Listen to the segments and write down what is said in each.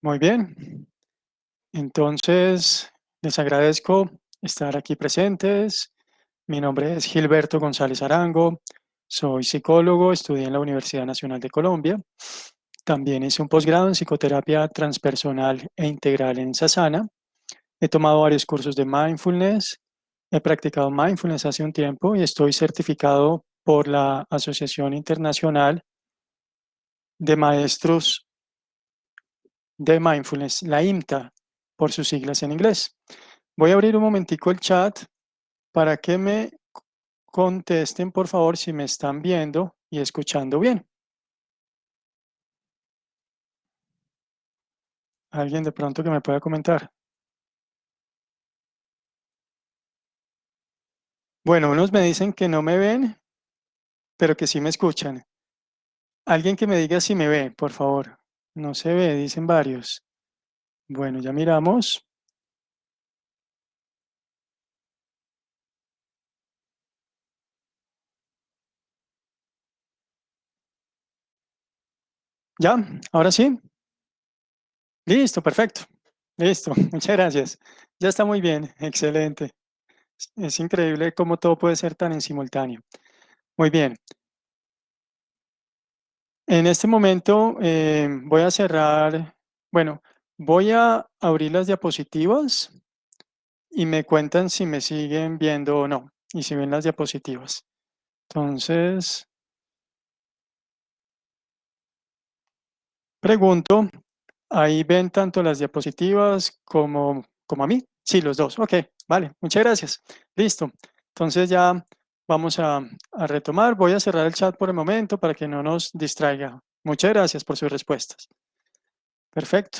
Muy bien. Entonces, les agradezco estar aquí presentes. Mi nombre es Gilberto González Arango. Soy psicólogo, estudié en la Universidad Nacional de Colombia. También hice un posgrado en psicoterapia transpersonal e integral en Sasana. He tomado varios cursos de mindfulness. He practicado mindfulness hace un tiempo y estoy certificado por la Asociación Internacional de Maestros de Mindfulness, la IMTA, por sus siglas en inglés. Voy a abrir un momentico el chat para que me contesten, por favor, si me están viendo y escuchando bien. Alguien de pronto que me pueda comentar. Bueno, unos me dicen que no me ven, pero que sí me escuchan. Alguien que me diga si me ve, por favor. No se ve, dicen varios. Bueno, ya miramos. ¿Ya? ¿Ahora sí? Listo, perfecto. Listo, muchas gracias. Ya está muy bien, excelente. Es increíble cómo todo puede ser tan en simultáneo. Muy bien. En este momento voy a cerrar, bueno, voy a abrir las diapositivas y me cuentan si me siguen viendo o no, y si ven las diapositivas. Entonces, pregunto, ¿ahí ven tanto las diapositivas como a mí? Sí, los dos. Ok, vale, muchas gracias. Listo. Entonces ya vamos a retomar. Voy a cerrar el chat por el momento para que no nos distraiga. Muchas gracias por sus respuestas. Perfecto.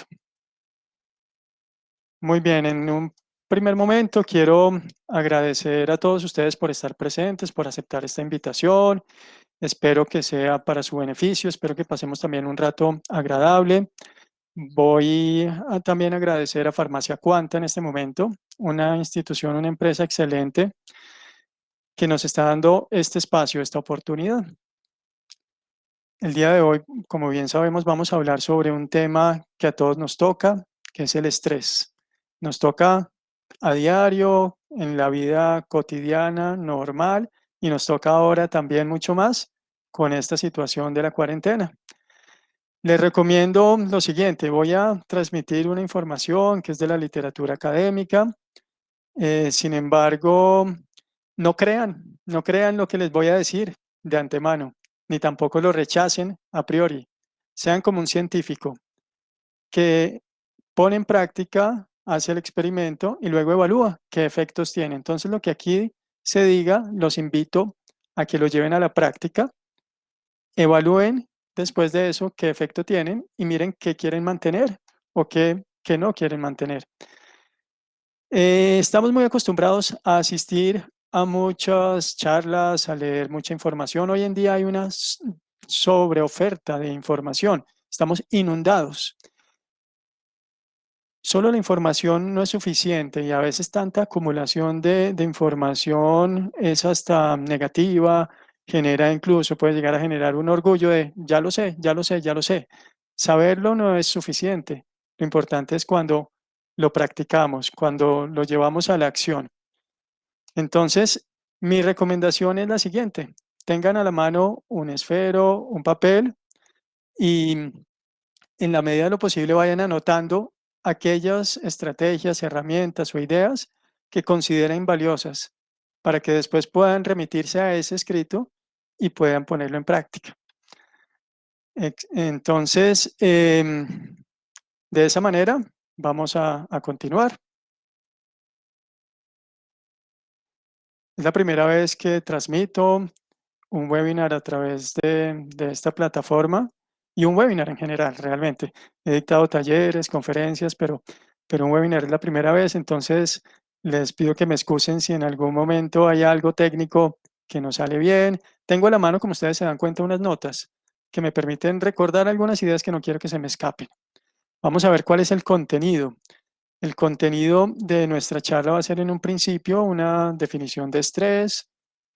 Muy bien, en un primer momento quiero agradecer a todos ustedes por estar presentes, por aceptar esta invitación. Espero que sea para su beneficio, espero que pasemos también un rato agradable. Voy a también agradecer a Farmacia Cuanta en este momento, una institución, una empresa excelente que nos está dando este espacio, esta oportunidad. El día de hoy, como bien sabemos, vamos a hablar sobre un tema que a todos nos toca, que es el estrés. Nos toca a diario, en la vida cotidiana, normal, y nos toca ahora también mucho más con esta situación de la cuarentena. Les recomiendo lo siguiente, voy a transmitir una información que es de la literatura académica. Sin embargo, no crean lo que les voy a decir de antemano, ni tampoco lo rechacen a priori. Sean como un científico que pone en práctica, hace el experimento y luego evalúa qué efectos tiene. Entonces, lo que aquí se diga, los invito a que lo lleven a la práctica, evalúen después de eso qué efecto tienen y miren qué quieren mantener o qué no quieren mantener. Estamos muy acostumbrados a asistir a muchas charlas, a leer mucha información. Hoy en día hay una sobreoferta de información. Estamos inundados. Solo la información no es suficiente y a veces tanta acumulación de información es hasta negativa, genera incluso, puede llegar a generar un orgullo de ya lo sé, ya lo sé, ya lo sé. Saberlo no es suficiente. Lo importante es cuando lo practicamos, cuando lo llevamos a la acción. Entonces, mi recomendación es la siguiente. Tengan a la mano un esfero, un papel y en la medida de lo posible vayan anotando aquellas estrategias, herramientas o ideas que consideren valiosas para que después puedan remitirse a ese escrito y puedan ponerlo en práctica. Entonces, de esa manera vamos a continuar. Es la primera vez que transmito un webinar a través de esta plataforma y un webinar en general, realmente. He dictado talleres, conferencias, pero un webinar es la primera vez, entonces les pido que me excusen si en algún momento hay algo técnico que no sale bien. Tengo a la mano, como ustedes se dan cuenta, unas notas que me permiten recordar algunas ideas que no quiero que se me escapen. Vamos a ver cuál es el contenido. El contenido de nuestra charla va a ser en un principio una definición de estrés.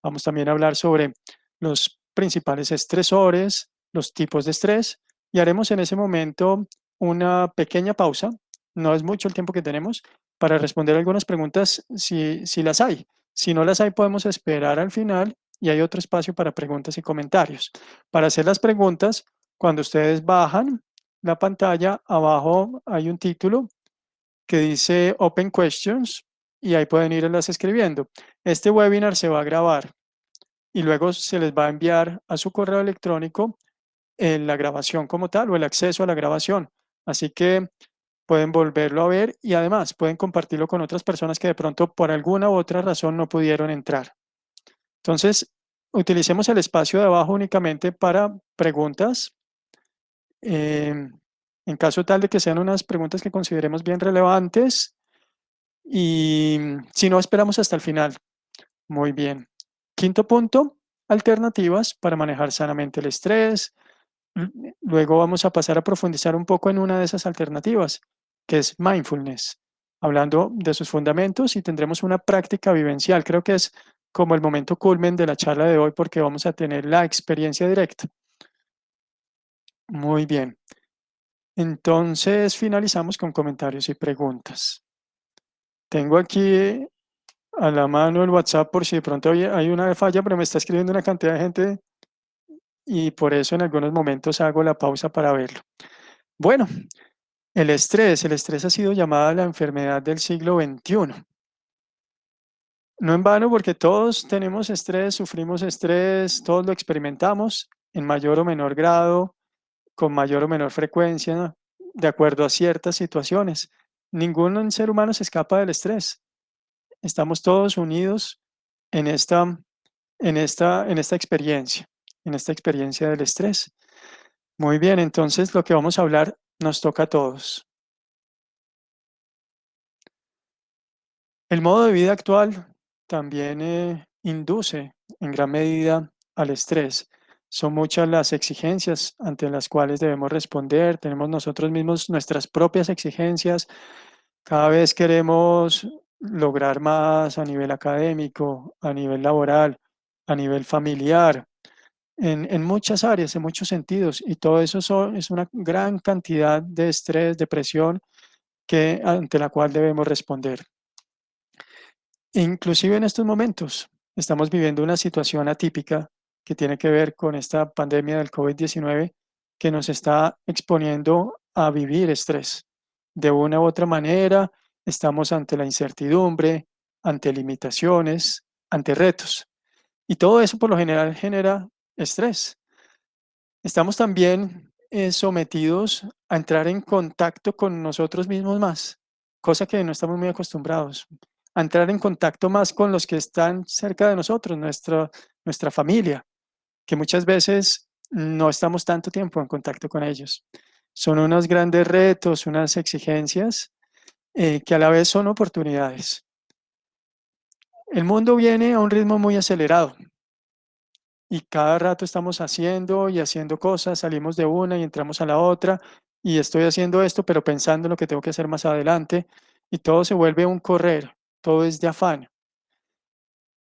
Vamos también a hablar sobre los principales estresores, los tipos de estrés y haremos en ese momento una pequeña pausa, no es mucho el tiempo que tenemos, para responder algunas preguntas si las hay. Si no las hay, podemos esperar al final y hay otro espacio para preguntas y comentarios. Para hacer las preguntas, cuando ustedes bajan la pantalla, abajo hay un título que dice Open Questions y ahí pueden irlas escribiendo. Este webinar se va a grabar y luego se les va a enviar a su correo electrónico la grabación como tal o el acceso a la grabación. Así que pueden volverlo a ver y además pueden compartirlo con otras personas que de pronto por alguna u otra razón no pudieron entrar. Entonces, utilicemos el espacio de abajo únicamente para preguntas. En caso tal de que sean unas preguntas que consideremos bien relevantes y si no, esperamos hasta el final. Muy bien. Quinto punto, alternativas para manejar sanamente el estrés. Luego vamos a pasar a profundizar un poco en una de esas alternativas, que es mindfulness, hablando de sus fundamentos y tendremos una práctica vivencial. Creo que es como el momento culmen de la charla de hoy porque vamos a tener la experiencia directa. Muy bien. Entonces finalizamos con comentarios y preguntas. Tengo aquí a la mano el WhatsApp por si de pronto hay una falla, pero me está escribiendo una cantidad de gente y por eso en algunos momentos hago la pausa para verlo. Bueno, el estrés ha sido llamada la enfermedad del siglo XXI. No en vano, porque todos tenemos estrés, sufrimos estrés, todos lo experimentamos en mayor o menor grado, con mayor o menor frecuencia, de acuerdo a ciertas situaciones. Ningún ser humano se escapa del estrés. Estamos todos unidos en en esta experiencia del estrés. Muy bien, entonces lo que vamos a hablar nos toca a todos. El modo de vida actual también induce en gran medida al estrés. Son muchas las exigencias ante las cuales debemos responder. Tenemos nosotros mismos nuestras propias exigencias. Cada vez queremos lograr más a nivel académico, a nivel laboral, a nivel familiar, en muchas áreas, en muchos sentidos. Y todo eso es una gran cantidad de estrés, de presión ante la cual debemos responder. Inclusive en estos momentos estamos viviendo una situación atípica que tiene que ver con esta pandemia del COVID-19 que nos está exponiendo a vivir estrés. De una u otra manera, estamos ante la incertidumbre, ante limitaciones, ante retos. Y todo eso por lo general genera estrés. Estamos también sometidos a entrar en contacto con nosotros mismos más, cosa que no estamos muy acostumbrados, a entrar en contacto más con los que están cerca de nosotros, nuestra familia, que muchas veces no estamos tanto tiempo en contacto con ellos. Son unos grandes retos, unas exigencias que a la vez son oportunidades. El mundo viene a un ritmo muy acelerado y cada rato estamos haciendo y haciendo cosas, salimos de una y entramos a la otra y estoy haciendo esto, pero pensando en lo que tengo que hacer más adelante y todo se vuelve un correr, todo es de afán.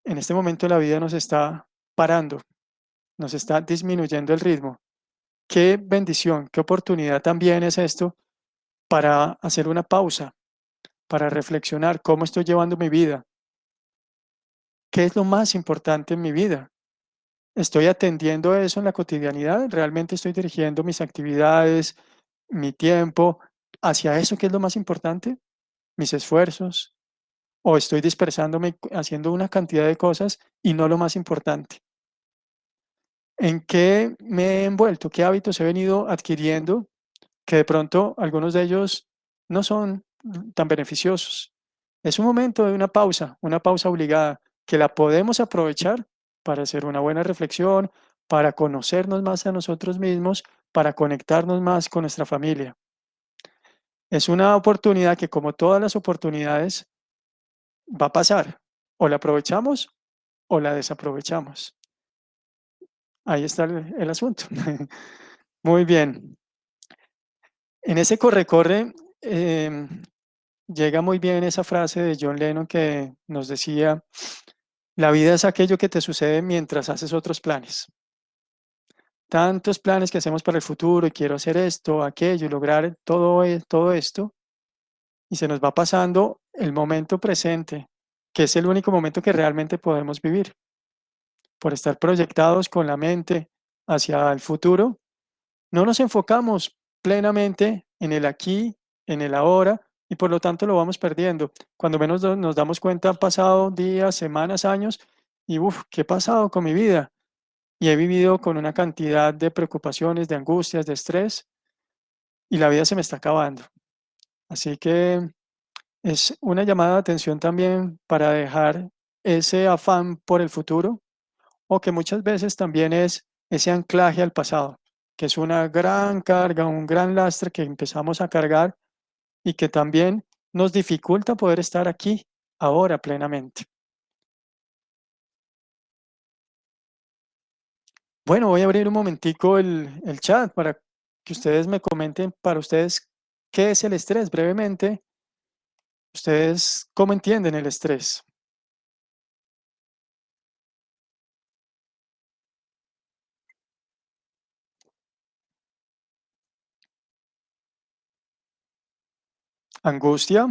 En este momento la vida nos está parando, nos está disminuyendo el ritmo. Qué bendición, qué oportunidad también es esto para hacer una pausa, para reflexionar cómo estoy llevando mi vida, qué es lo más importante en mi vida. ¿Estoy atendiendo eso en la cotidianidad? ¿Realmente estoy dirigiendo mis actividades, mi tiempo hacia eso que es lo más importante? ¿Mis esfuerzos? ¿O estoy dispersándome haciendo una cantidad de cosas y no lo más importante? ¿En qué me he envuelto? ¿Qué hábitos he venido adquiriendo que de pronto algunos de ellos no son tan beneficiosos? Es un momento de una pausa obligada, que la podemos aprovechar para hacer una buena reflexión, para conocernos más a nosotros mismos, para conectarnos más con nuestra familia. Es una oportunidad que, como todas las oportunidades, va a pasar. O la aprovechamos o la desaprovechamos. Ahí está el asunto. Muy bien. En ese corre-corre, llega muy bien esa frase de John Lennon que nos decía, la vida es aquello que te sucede mientras haces otros planes. tantos planes que hacemos para el futuro y quiero hacer esto, aquello y lograr todo esto, y se nos va pasando el momento presente, que es el único momento que realmente podemos vivir, por estar proyectados con la mente hacia el futuro. No nos enfocamos plenamente en el aquí, en el ahora, y por lo tanto lo vamos perdiendo. Cuando menos nos damos cuenta, han pasado días, semanas, años, y uff, ¿qué ha pasado con mi vida? Y he vivido con una cantidad de preocupaciones, de angustias, de estrés, y la vida se me está acabando. Así que es una llamada de atención también para dejar ese afán por el futuro, o que muchas veces también es ese anclaje al pasado, que es una gran carga, un gran lastre que empezamos a cargar y que también nos dificulta poder estar aquí, ahora plenamente. Bueno, voy a abrir un momentico el chat para que ustedes me comenten para ustedes qué es el estrés brevemente. ¿Ustedes cómo entienden el estrés? Angustia,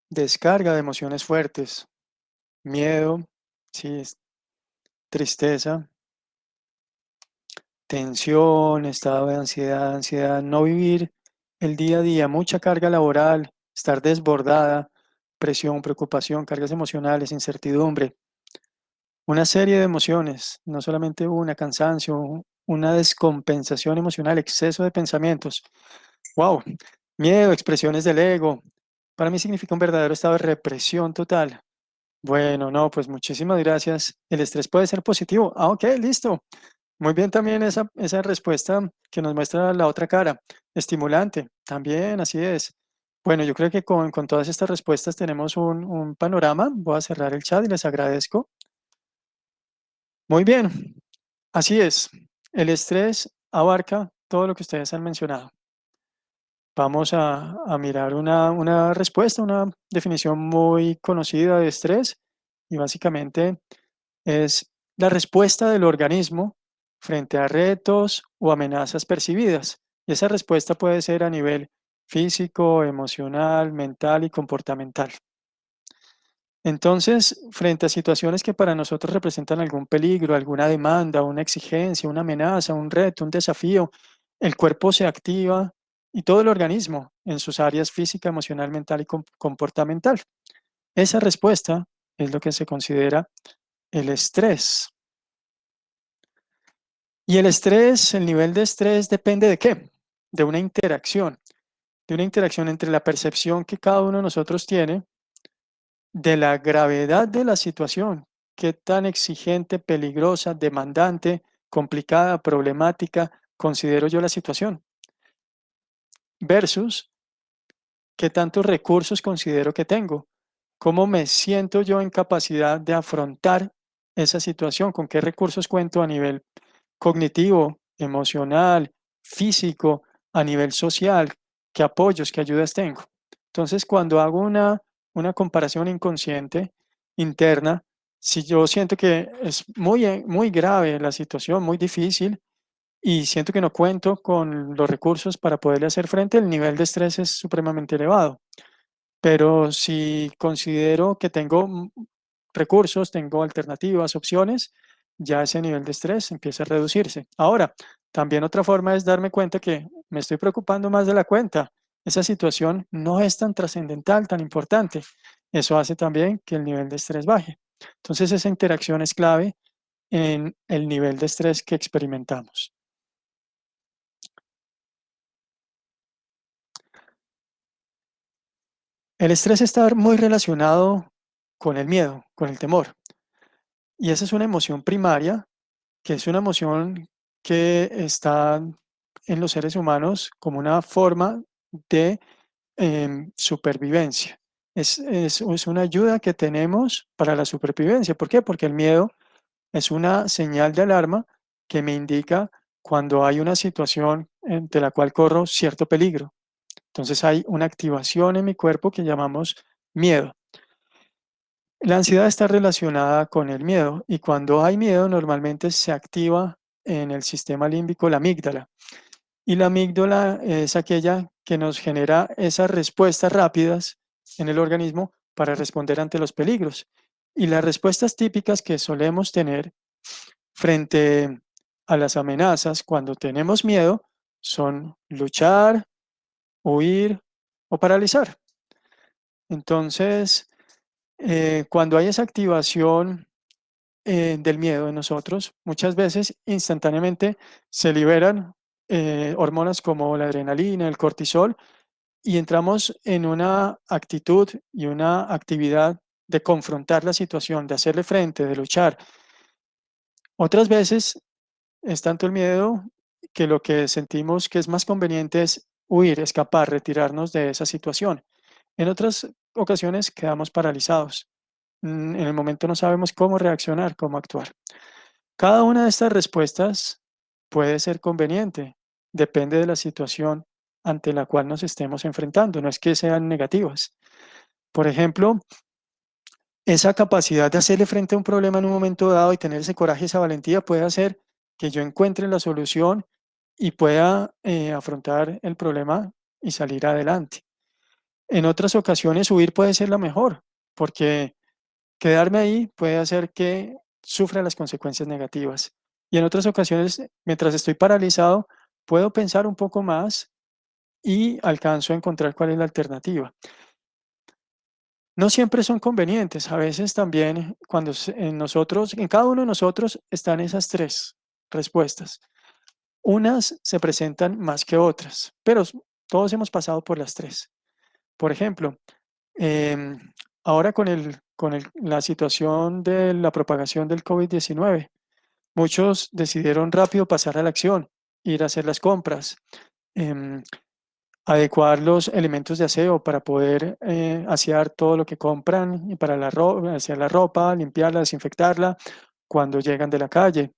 descarga de emociones fuertes, miedo, sí, tristeza, tensión, estado de ansiedad, no vivir el día a día, mucha carga laboral, estar desbordada, presión, preocupación, cargas emocionales, incertidumbre, una serie de emociones, no solamente una, cansancio, una descompensación emocional, exceso de pensamientos. Wow, miedo, expresiones del ego. Para mí significa un verdadero estado de represión total. Bueno, no, pues muchísimas gracias. El estrés puede ser positivo. Ah, ok, listo. Muy bien también esa respuesta que nos muestra la otra cara. Estimulante, también, así es. Bueno, yo creo que con todas estas respuestas tenemos un panorama. Voy a cerrar el chat y les agradezco. Muy bien, así es. El estrés abarca todo lo que ustedes han mencionado. Vamos a mirar una respuesta, una definición muy conocida de estrés y básicamente es la respuesta del organismo frente a retos o amenazas percibidas. Y esa respuesta puede ser a nivel físico, emocional, mental y comportamental. Entonces, frente a situaciones que para nosotros representan algún peligro, alguna demanda, una exigencia, una amenaza, un reto, un desafío, el cuerpo se activa y todo el organismo en sus áreas física, emocional, mental y comportamental. Esa respuesta es lo que se considera el estrés. Y el estrés, el nivel de estrés depende de qué? De una interacción entre la percepción que cada uno de nosotros tiene de la gravedad de la situación, qué tan exigente, peligrosa, demandante, complicada, problemática considero yo la situación, versus qué tantos recursos considero que tengo, cómo me siento yo en capacidad de afrontar esa situación, con qué recursos cuento a nivel cognitivo, emocional, físico, a nivel social, qué apoyos, qué ayudas tengo. Entonces, cuando hago una comparación inconsciente interna, si yo siento que es muy grave la situación, muy difícil, y siento que no cuento con los recursos para poderle hacer frente, el nivel de estrés es supremamente elevado. Pero si considero que tengo recursos, tengo alternativas, opciones, ya ese nivel de estrés empieza a reducirse. Ahora, también otra forma es darme cuenta que me estoy preocupando más de la cuenta. Esa situación no es tan trascendental, tan importante. Eso hace también que el nivel de estrés baje. Entonces, esa interacción es clave en el nivel de estrés que experimentamos. El estrés está muy relacionado con el miedo, con el temor. Y esa es una emoción primaria, que es una emoción que está en los seres humanos como una forma de supervivencia. Es una ayuda que tenemos para la supervivencia. ¿Por qué? Porque el miedo es una señal de alarma que me indica cuando hay una situación de la cual corro cierto peligro. Entonces hay una activación en mi cuerpo que llamamos miedo. La ansiedad está relacionada con el miedo y cuando hay miedo normalmente se activa en el sistema límbico la amígdala. Y la amígdala es aquella que nos genera esas respuestas rápidas en el organismo para responder ante los peligros. Y las respuestas típicas que solemos tener frente a las amenazas cuando tenemos miedo son luchar, huir o paralizar. Entonces, cuando hay esa activación del miedo en nosotros, muchas veces instantáneamente se liberan hormonas como la adrenalina, el cortisol, y entramos en una actitud y una actividad de confrontar la situación, de hacerle frente, de luchar. Otras veces es tanto el miedo que lo que sentimos que es más conveniente es huir, escapar, retirarnos de esa situación. En otras ocasiones quedamos paralizados. En el momento no sabemos cómo reaccionar, cómo actuar. Cada una de estas respuestas puede ser conveniente, depende de la situación ante la cual nos estemos enfrentando, no es que sean negativas. Por ejemplo, esa capacidad de hacerle frente a un problema en un momento dado y tener ese coraje, esa valentía puede hacer que yo encuentre la solución y pueda afrontar el problema y salir adelante. En otras ocasiones huir puede ser la mejor, porque quedarme ahí puede hacer que sufra las consecuencias negativas. Y en otras ocasiones, mientras estoy paralizado, puedo pensar un poco más y alcanzo a encontrar cuál es la alternativa. No siempre son convenientes, a veces también cuando en nosotros, en cada uno de nosotros están esas tres respuestas. Unas se presentan más que otras, pero todos hemos pasado por las tres. Por ejemplo, em, ahora la situación de la propagación del COVID-19, muchos decidieron rápido pasar a la acción, ir a hacer las compras, em, adecuar los elementos de aseo para poder asear todo lo que compran y para asear la ropa, limpiarla, desinfectarla cuando llegan de la calle.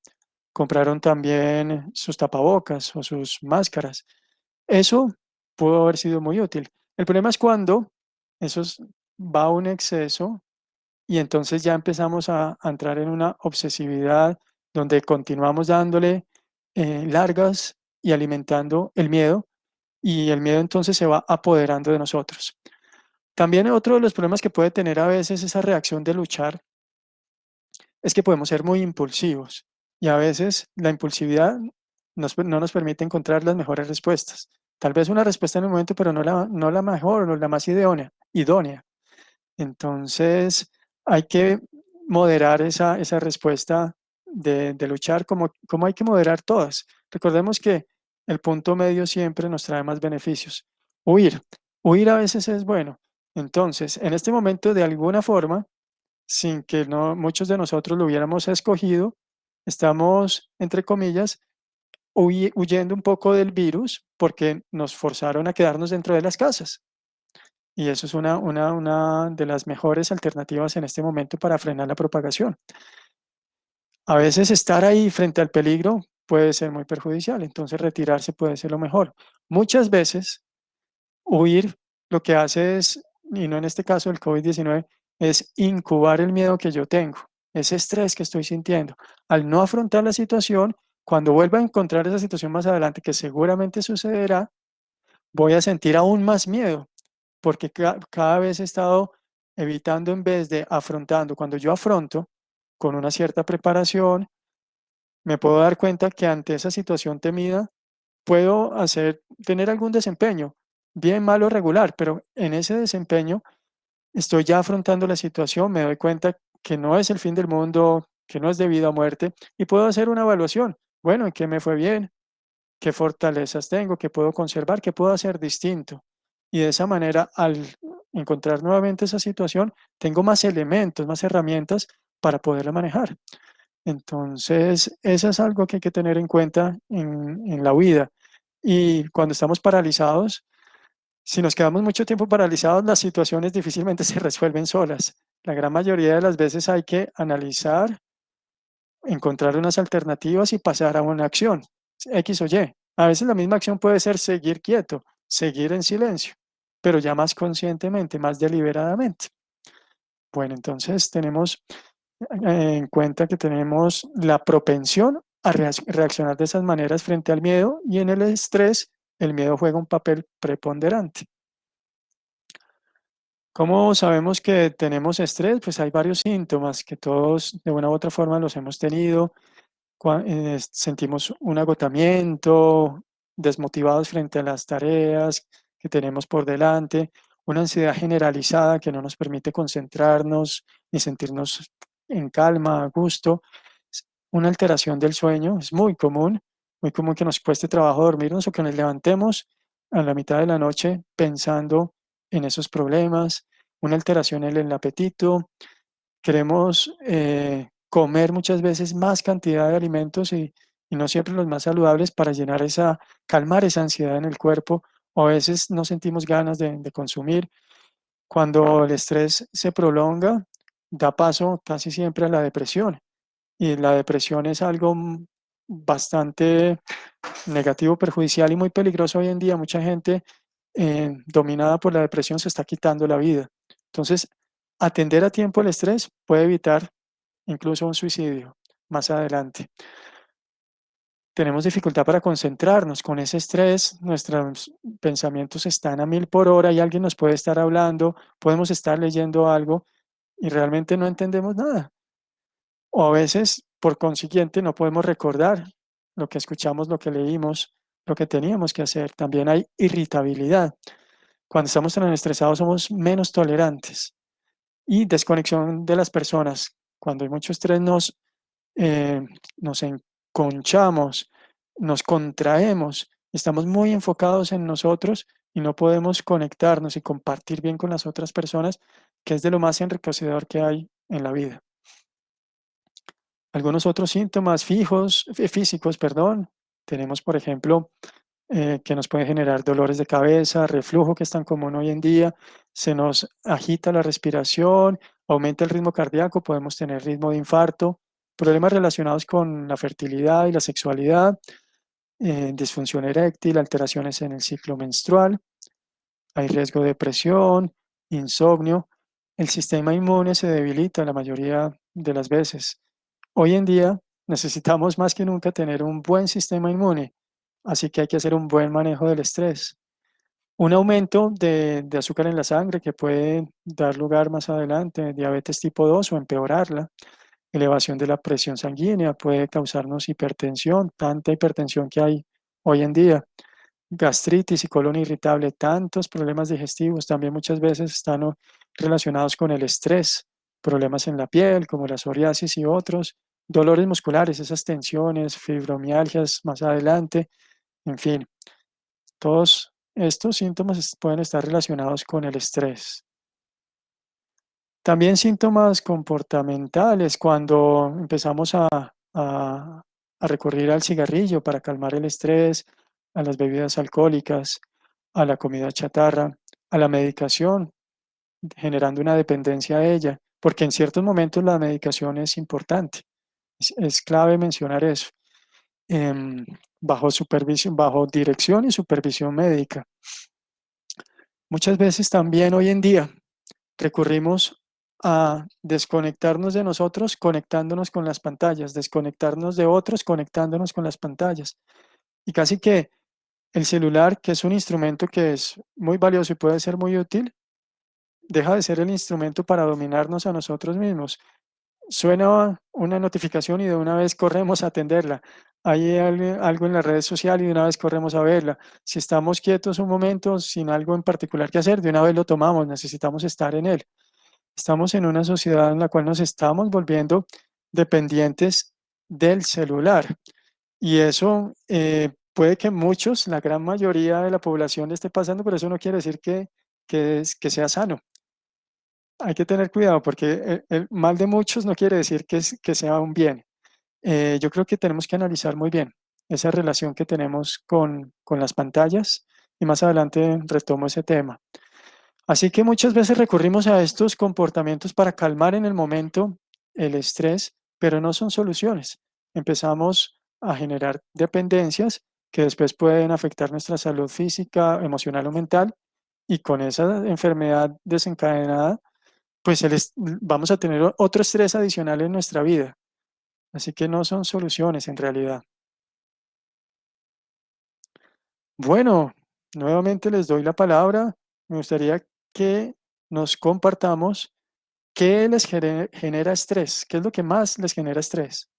Compraron también sus tapabocas o sus máscaras. Eso pudo haber sido muy útil. El problema es cuando va a un exceso y entonces ya empezamos a entrar en una obsesividad donde continuamos dándole largas y alimentando el miedo y el miedo entonces se va apoderando de nosotros. También otro de los problemas que puede tener a veces esa reacción de luchar es que podemos ser muy impulsivos y a veces la impulsividad no nos permite encontrar las mejores respuestas. Tal vez una respuesta en el momento, pero no la mejor o la más idónea. Entonces, hay que moderar esa respuesta de luchar como hay que moderar todas. Recordemos que el punto medio siempre nos trae más beneficios. Huir. Huir a veces es bueno. Entonces, en este momento, de alguna forma, sin que muchos de nosotros lo hubiéramos escogido, estamos, entre comillas, huyendo un poco del virus porque nos forzaron a quedarnos dentro de las casas. Y eso es una de las mejores alternativas en este momento para frenar la propagación. A veces estar ahí frente al peligro puede ser muy perjudicial, entonces retirarse puede ser lo mejor. Muchas veces huir lo que hace es, y no en este caso el COVID-19, es incubar el miedo que yo tengo, ese estrés que estoy sintiendo. Al no afrontar la situación, cuando vuelva a encontrar esa situación más adelante, que seguramente sucederá, voy a sentir aún más miedo porque cada vez he estado evitando en vez de afrontando. Cuando yo afronto con una cierta preparación, me puedo dar cuenta que ante esa situación temida puedo tener algún desempeño, bien, malo, regular, pero en ese desempeño estoy ya afrontando la situación, me doy cuenta que no es el fin del mundo, que no es de vida o muerte, y puedo hacer una evaluación. Bueno, ¿en qué me fue bien? ¿Qué fortalezas tengo? ¿Qué puedo conservar? ¿Qué puedo hacer distinto? Y de esa manera, al encontrar nuevamente esa situación, tengo más elementos, más herramientas para poderla manejar. Entonces, eso es algo que hay que tener en cuenta en la huida. Y cuando estamos paralizados, si nos quedamos mucho tiempo paralizados, las situaciones difícilmente se resuelven solas. La gran mayoría de las veces hay que analizar, encontrar unas alternativas y pasar a una acción, X o Y. A veces la misma acción puede ser seguir quieto, seguir en silencio, pero ya más conscientemente, más deliberadamente. Bueno, entonces tenemos en cuenta que tenemos la propensión a reaccionar de esas maneras frente al miedo y en el estrés el miedo juega un papel preponderante. ¿Cómo sabemos que tenemos estrés? Pues hay varios síntomas que todos de una u otra forma los hemos tenido. Sentimos un agotamiento, desmotivados frente a las tareas que tenemos por delante, una ansiedad generalizada que no nos permite concentrarnos ni sentirnos en calma, a gusto, una alteración del sueño, es muy común que nos cueste trabajo dormirnos o que nos levantemos a la mitad de la noche pensando en esos problemas, una alteración en el apetito. Queremos comer muchas veces más cantidad de alimentos y no siempre los más saludables para calmar esa ansiedad en el cuerpo, o a veces no sentimos ganas de consumir. Cuando el estrés se prolonga, da paso casi siempre a la depresión, y la depresión es algo bastante negativo, perjudicial y muy peligroso hoy en día. Mucha gente dominada por la depresión se está quitando la vida. Entonces, atender a tiempo el estrés puede evitar incluso un suicidio más adelante. Tenemos dificultad para concentrarnos. Con ese estrés, nuestros pensamientos están a 1000 por hora y alguien nos puede estar hablando, podemos estar leyendo algo y realmente no entendemos nada. O a veces, por consiguiente, no podemos recordar lo que escuchamos, lo que leímos, lo que teníamos que hacer. También hay irritabilidad. Cuando estamos tan estresados somos menos tolerantes y desconexión de las personas. Cuando hay mucho estrés eh, nos enconchamos, nos contraemos, estamos muy enfocados en nosotros y no podemos conectarnos y compartir bien con las otras personas, que es de lo más enriquecedor que hay en la vida. Algunos otros síntomas físicos, perdón, tenemos, por ejemplo, que nos pueden generar dolores de cabeza, reflujo, que es tan común hoy en día, se nos agita la respiración, aumenta el ritmo cardíaco, podemos tener ritmo de infarto, problemas relacionados con la fertilidad y la sexualidad, disfunción eréctil, alteraciones en el ciclo menstrual, hay riesgo de depresión, insomnio, el sistema inmune se debilita la mayoría de las veces. Hoy en día necesitamos más que nunca tener un buen sistema inmune, así que hay que hacer un buen manejo del estrés. Un aumento de azúcar en la sangre que puede dar lugar más adelante, diabetes tipo 2 o empeorarla. Elevación de la presión sanguínea puede causarnos hipertensión, tanta hipertensión que hay hoy en día. Gastritis y colon irritable, tantos problemas digestivos también muchas veces están relacionados con el estrés, problemas en la piel como la psoriasis y otros, dolores musculares, esas tensiones, fibromialgias más adelante, en fin, todos estos síntomas pueden estar relacionados con el estrés. También síntomas comportamentales, cuando empezamos a- a recurrir al cigarrillo para calmar el estrés, a las bebidas alcohólicas, a la comida chatarra, a la medicación, generando una dependencia a ella, porque en ciertos momentos la medicación es importante. Es clave mencionar eso. em, Bajo supervisión, bajo dirección y supervisión médica. Muchas veces también hoy en día recurrimos a desconectarnos de nosotros conectándonos con las pantallas, desconectarnos de otros conectándonos con las pantallas. Y casi que el celular, que es un instrumento que es muy valioso y puede ser muy útil, deja de ser el instrumento para dominarnos a nosotros mismos. Suena una notificación y de una vez corremos a atenderla. Hay algo en la red social y de una vez corremos a verla. Si estamos quietos un momento sin algo en particular que hacer, de una vez lo tomamos, necesitamos estar en él. Estamos en una sociedad en la cual nos estamos volviendo dependientes del celular y eso puede que muchos, la gran mayoría de la población le esté pasando, pero eso no quiere decir que sea sano. Hay que tener cuidado porque el mal de muchos no quiere decir que sea un bien. Yo creo que tenemos que analizar muy bien esa relación que tenemos con las pantallas y más adelante retomo ese tema. Así que muchas veces recurrimos a estos comportamientos para calmar en el momento el estrés, pero no son soluciones. Empezamos a generar dependencias que después pueden afectar nuestra salud física, emocional o mental, y con esa enfermedad desencadenada pues vamos a tener otro estrés adicional en nuestra vida. Así que no son soluciones en realidad. Bueno, nuevamente les doy la palabra. Me gustaría que nos compartamos qué les genera estrés, qué es lo que más les genera estrés.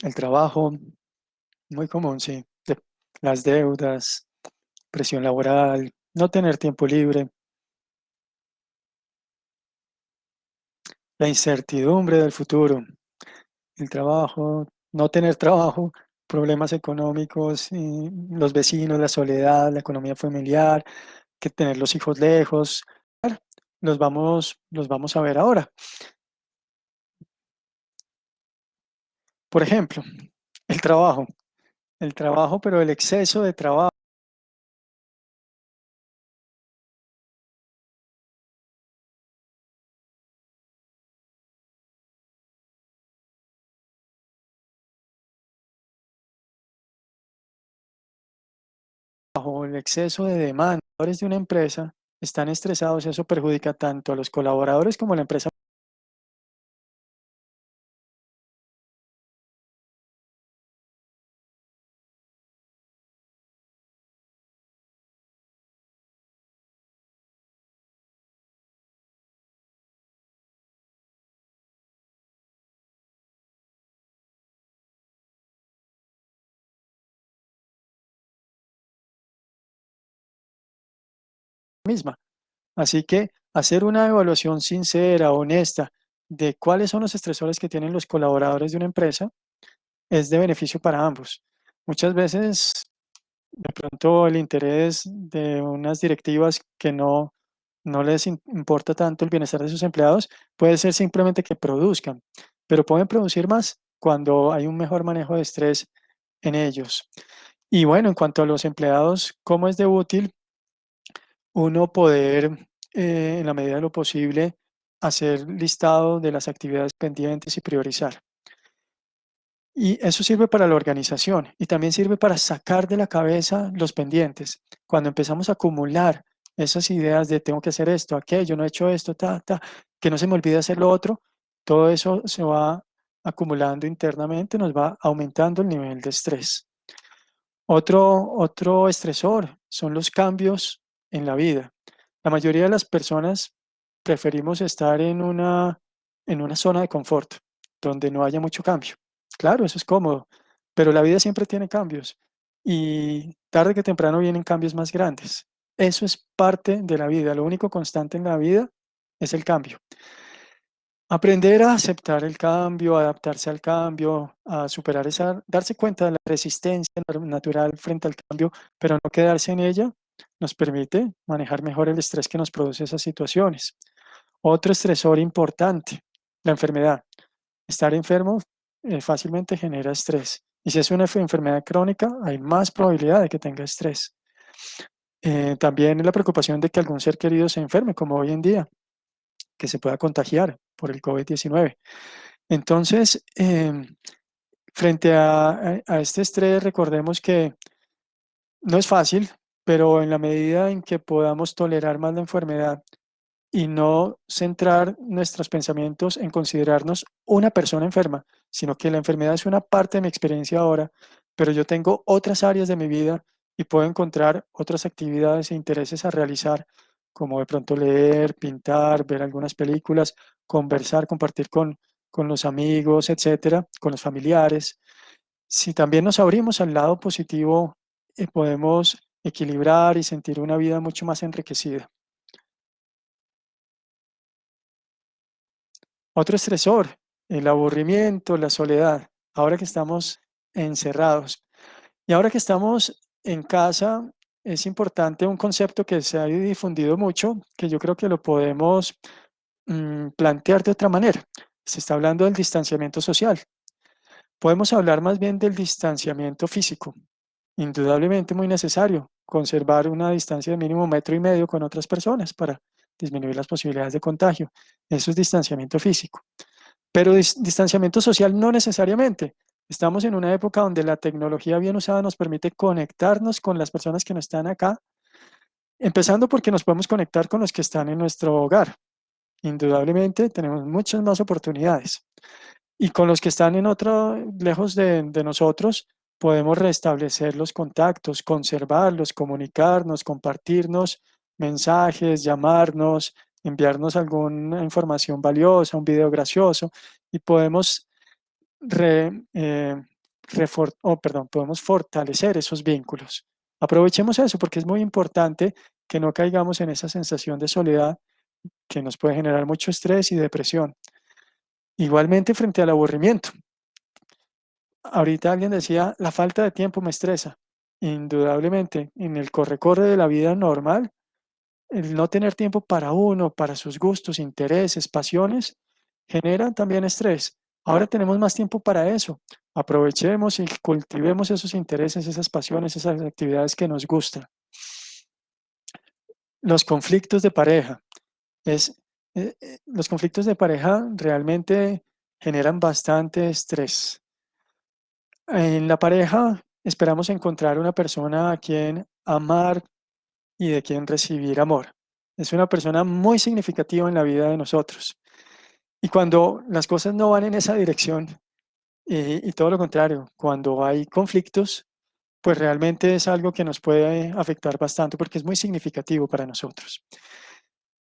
El trabajo, muy común, sí. Las deudas, presión laboral, no tener tiempo libre, la incertidumbre del futuro, el trabajo, no tener trabajo, problemas económicos, y los vecinos, la soledad, la economía familiar, que tener los hijos lejos. Los vamos a ver ahora. Por ejemplo, el trabajo. El trabajo, pero el exceso de trabajo, el exceso de demandadores de una empresa están estresados, eso perjudica tanto a los colaboradores como a la empresa misma. Así que hacer una evaluación sincera, honesta, de cuáles son los estresores que tienen los colaboradores de una empresa es de beneficio para ambos. Muchas veces, de pronto, el interés de unas directivas que no les importa tanto el bienestar de sus empleados puede ser simplemente que produzcan, pero pueden producir más cuando hay un mejor manejo de estrés en ellos. Y bueno, en cuanto a los empleados, ¿cómo es de útil uno poder, en la medida de lo posible, hacer listado de las actividades pendientes y priorizar? Y eso sirve para la organización y también sirve para sacar de la cabeza los pendientes. Cuando empezamos a acumular esas ideas de tengo que hacer esto, aquello, no he hecho esto, que no se me olvide hacer lo otro, todo eso se va acumulando internamente, nos va aumentando el nivel de estrés. Otro estresor son los cambios en la vida. La mayoría de las personas preferimos estar en una zona de confort, donde no haya mucho cambio. Claro, eso es cómodo, pero la vida siempre tiene cambios y tarde que temprano vienen cambios más grandes. Eso es parte de la vida. Lo único constante en la vida es el cambio. Aprender a aceptar el cambio, adaptarse al cambio, a superar darse cuenta de la resistencia natural frente al cambio, pero no quedarse en ella, nos permite manejar mejor el estrés que nos produce esas situaciones. Otro estresor importante, la enfermedad. Estar enfermo fácilmente genera estrés. Y si es una enfermedad crónica, hay más probabilidad de que tenga estrés. También la preocupación de que algún ser querido se enferme, como hoy en día, que se pueda contagiar por el COVID-19. Entonces, frente a este estrés, recordemos que no es fácil, pero en la medida en que podamos tolerar más la enfermedad y no centrar nuestros pensamientos en considerarnos una persona enferma, sino que la enfermedad es una parte de mi experiencia ahora, pero yo tengo otras áreas de mi vida y puedo encontrar otras actividades e intereses a realizar, como de pronto leer, pintar, ver algunas películas, conversar, compartir con los amigos, etcétera, con los familiares. Si también nos abrimos al lado positivo, podemos equilibrar y sentir una vida mucho más enriquecida. Otro estresor, el aburrimiento, la soledad, ahora que estamos encerrados. Y ahora que estamos en casa, es importante un concepto que se ha difundido mucho, que yo creo que lo podemos plantear de otra manera. Se está hablando del distanciamiento social. Podemos hablar más bien del distanciamiento físico. Indudablemente muy necesario conservar una distancia de mínimo 1,5 metros con otras personas para disminuir las posibilidades de contagio. Eso es distanciamiento físico. Pero distanciamiento social no necesariamente. Estamos en una época donde la tecnología bien usada nos permite conectarnos con las personas que no están acá Empezando porque nos podemos conectar con los que están en nuestro hogar. Indudablemente tenemos muchas más oportunidades. Y con los que están en otro, lejos de nosotros, podemos restablecer los contactos, conservarlos, comunicarnos, compartirnos mensajes, llamarnos, enviarnos alguna información valiosa, un video gracioso, y podemos re- eh, podemos fortalecer esos vínculos. Aprovechemos eso porque es muy importante que no caigamos en esa sensación de soledad que nos puede generar mucho estrés y depresión. Igualmente frente al aburrimiento. Ahorita alguien decía, la falta de tiempo me estresa. Indudablemente, en el corre-corre de la vida normal, el no tener tiempo para uno, para sus gustos, intereses, pasiones, generan también estrés. Ahora tenemos más tiempo para eso. Aprovechemos y cultivemos esos intereses, esas pasiones, esas actividades que nos gustan. Los conflictos de pareja. Los conflictos de pareja realmente generan bastante estrés. En la pareja esperamos encontrar una persona a quien amar y de quien recibir amor. Es una persona muy significativa en la vida de nosotros. Y cuando las cosas no van en esa dirección, y todo lo contrario, cuando hay conflictos, pues realmente es algo que nos puede afectar bastante porque es muy significativo para nosotros.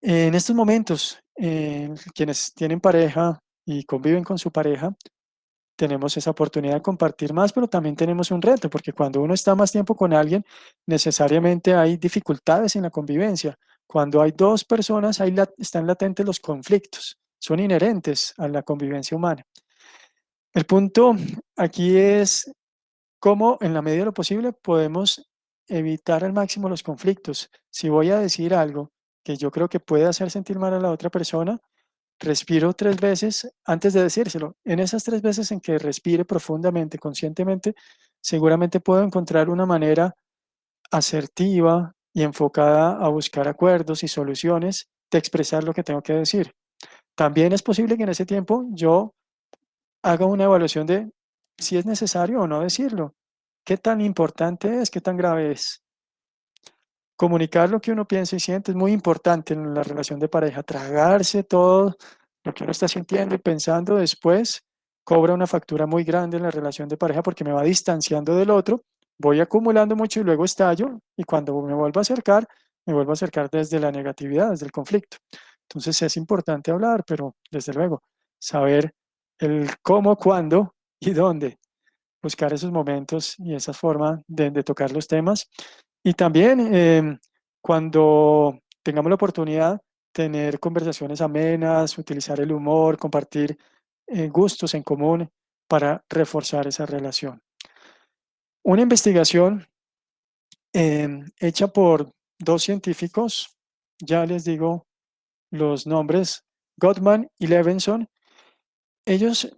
En estos momentos, quienes tienen pareja y conviven con su pareja, tenemos esa oportunidad de compartir más, pero también tenemos un reto, porque cuando uno está más tiempo con alguien, necesariamente hay dificultades en la convivencia. Cuando hay dos personas, ahí están latentes los conflictos, son inherentes a la convivencia humana. El punto aquí es cómo, en la medida de lo posible, podemos evitar al máximo los conflictos. Si voy a decir algo que yo creo que puede hacer sentir mal a la otra persona, respiro 3 veces antes de decírselo. En esas 3 veces en que respire profundamente, conscientemente, seguramente puedo encontrar una manera asertiva y enfocada a buscar acuerdos y soluciones de expresar lo que tengo que decir. También es posible que en ese tiempo yo haga una evaluación de si es necesario o no decirlo. ¿Qué tan importante es? ¿Qué tan grave es? Comunicar lo que uno piensa y siente es muy importante en la relación de pareja. Tragarse todo lo que uno está sintiendo y pensando después cobra una factura muy grande en la relación de pareja porque me va distanciando del otro, voy acumulando mucho y luego estallo y cuando me vuelvo a acercar desde la negatividad, desde el conflicto. Entonces es importante hablar, pero desde luego saber el cómo, cuándo y dónde buscar esos momentos y esa forma de tocar los temas. Y también cuando tengamos la oportunidad, tener conversaciones amenas, utilizar el humor, compartir gustos en común para reforzar esa relación. Una investigación hecha por dos científicos, ya les digo los nombres, Gottman y Levinson, ellos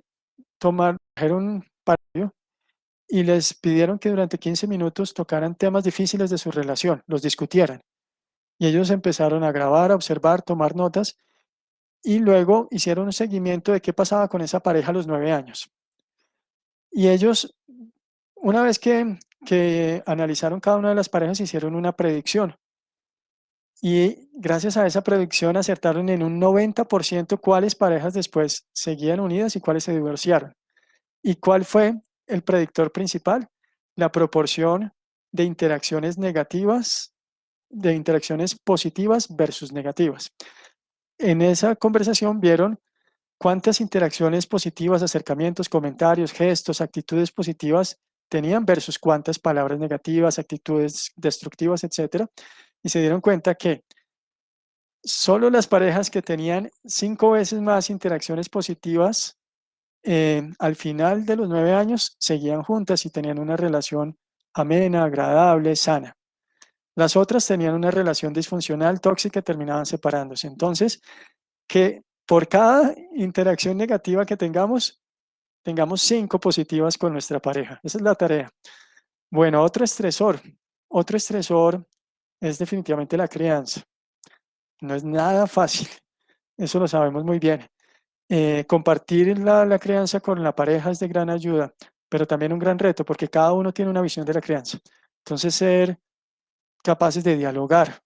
trajeron y les pidieron que durante 15 minutos tocaran temas difíciles de su relación, los discutieran. Y ellos empezaron a grabar, a observar, tomar notas y luego hicieron un seguimiento de qué pasaba con esa pareja a los 9 años. Y ellos, una vez que analizaron cada una de las parejas, hicieron una predicción. Y gracias a esa predicción acertaron en un 90% cuáles parejas después seguían unidas y cuáles se divorciaron. ¿Y cuál fue el predictor principal? La proporción de interacciones negativas, de interacciones positivas versus negativas. En esa conversación vieron cuántas interacciones positivas, acercamientos, comentarios, gestos, actitudes positivas tenían versus cuántas palabras negativas, actitudes destructivas, etcétera. Y se dieron cuenta que solo las parejas que tenían 5 veces más interacciones positivas al final de los 9 años seguían juntas y tenían una relación amena, agradable, sana. Las otras tenían una relación disfuncional, tóxica, y terminaban separándose. Entonces, que por cada interacción negativa que tengamos 5 positivas con nuestra pareja. Esa es la tarea. Bueno, otro estresor es definitivamente la crianza. No es nada fácil, eso lo sabemos muy bien. Compartir la crianza con la pareja es de gran ayuda, pero también un gran reto porque cada uno tiene una visión de la crianza. Entonces, ser capaces de dialogar,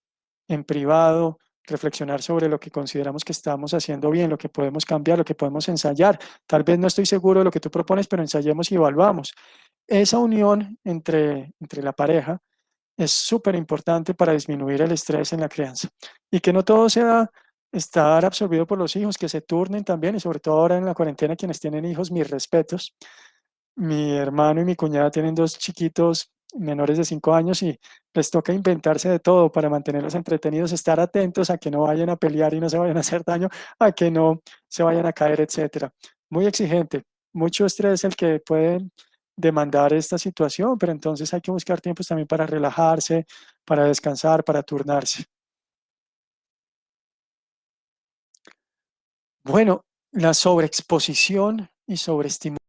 en privado, reflexionar sobre lo que consideramos que estamos haciendo bien, lo que podemos cambiar, lo que podemos ensayar. Tal vez no estoy seguro de lo que tú propones, pero ensayemos y evaluamos. Esa unión entre la pareja es súper importante para disminuir el estrés en la crianza y que no todo sea estar absorbido por los hijos, que se turnen también y sobre todo ahora en la cuarentena quienes tienen hijos, mis respetos. Mi hermano y mi cuñada tienen dos chiquitos menores de 5 años y les toca inventarse de todo para mantenerlos entretenidos, estar atentos a que no vayan a pelear y no se vayan a hacer daño, a que no se vayan a caer, etcétera. Muy exigente, mucho estrés el que puede demandar esta situación, pero entonces hay que buscar tiempos también para relajarse, para descansar, para turnarse. Bueno, la sobreexposición y sobreestimulación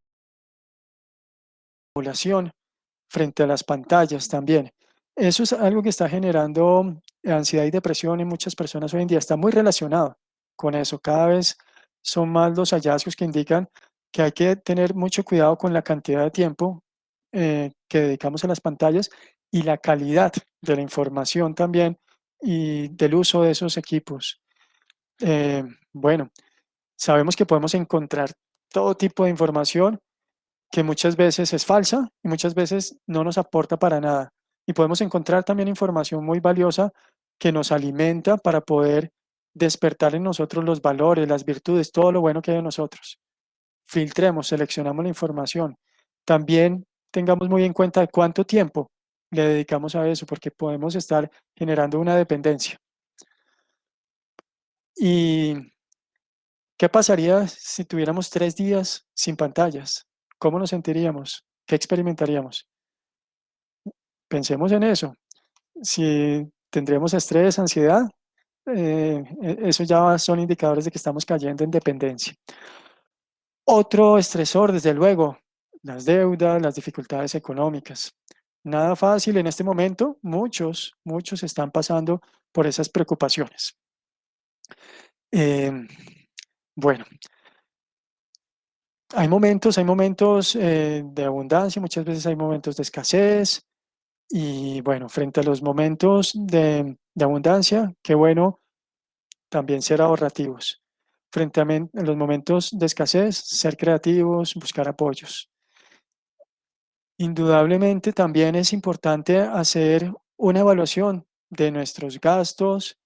frente a las pantallas también. Eso es algo que está generando ansiedad y depresión en muchas personas hoy en día. Está muy relacionado con eso. Cada vez son más los hallazgos que indican que hay que tener mucho cuidado con la cantidad de tiempo que dedicamos a las pantallas y la calidad de la información también y del uso de esos equipos. Eh, bueno, sabemos que podemos encontrar todo tipo de información que muchas veces es falsa y muchas veces no nos aporta para nada. Y podemos encontrar también información muy valiosa que nos alimenta para poder despertar en nosotros los valores, las virtudes, todo lo bueno que hay en nosotros. Filtremos, seleccionamos la información. También tengamos muy en cuenta cuánto tiempo le dedicamos a eso, porque podemos estar generando una dependencia. ¿Y qué pasaría si tuviéramos 3 días sin pantallas? ¿Cómo nos sentiríamos? ¿Qué experimentaríamos? Pensemos en eso. Si tendríamos estrés, ansiedad, eso ya son indicadores de que estamos cayendo en dependencia. Otro estresor, desde luego, las deudas, las dificultades económicas. Nada fácil en este momento. Muchos están pasando por esas preocupaciones. Em, bueno, hay momentos de abundancia, muchas veces hay momentos de escasez. Y bueno, frente a los momentos de abundancia, qué bueno también ser ahorrativos. Frente a los momentos de escasez, ser creativos, buscar apoyos. Indudablemente también es importante hacer una evaluación de nuestros gastos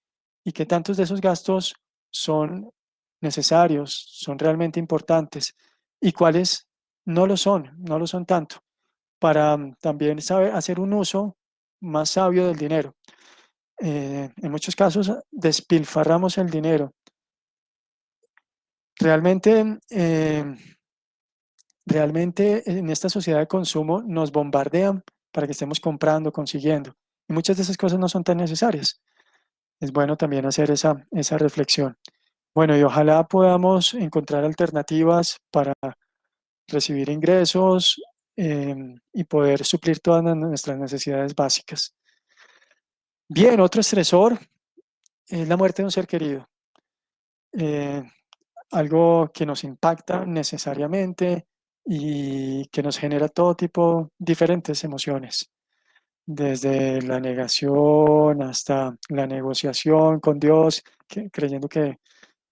y qué tantos de esos gastos son necesarios, son realmente importantes y cuáles no lo son tanto, para también saber hacer un uso más sabio del dinero. En muchos casos despilfarramos el dinero. Realmente, realmente en esta sociedad de consumo nos bombardean para que estemos comprando, consiguiendo. Y muchas de esas cosas no son tan necesarias. Es bueno también hacer esa reflexión. Bueno, y ojalá podamos encontrar alternativas para recibir ingresos y poder suplir todas nuestras necesidades básicas. Bien, otro estresor es la muerte de un ser querido. Eh, Algo que nos impacta necesariamente y que nos genera todo tipo, diferentes emociones, desde la negación hasta la negociación con Dios, creyendo que,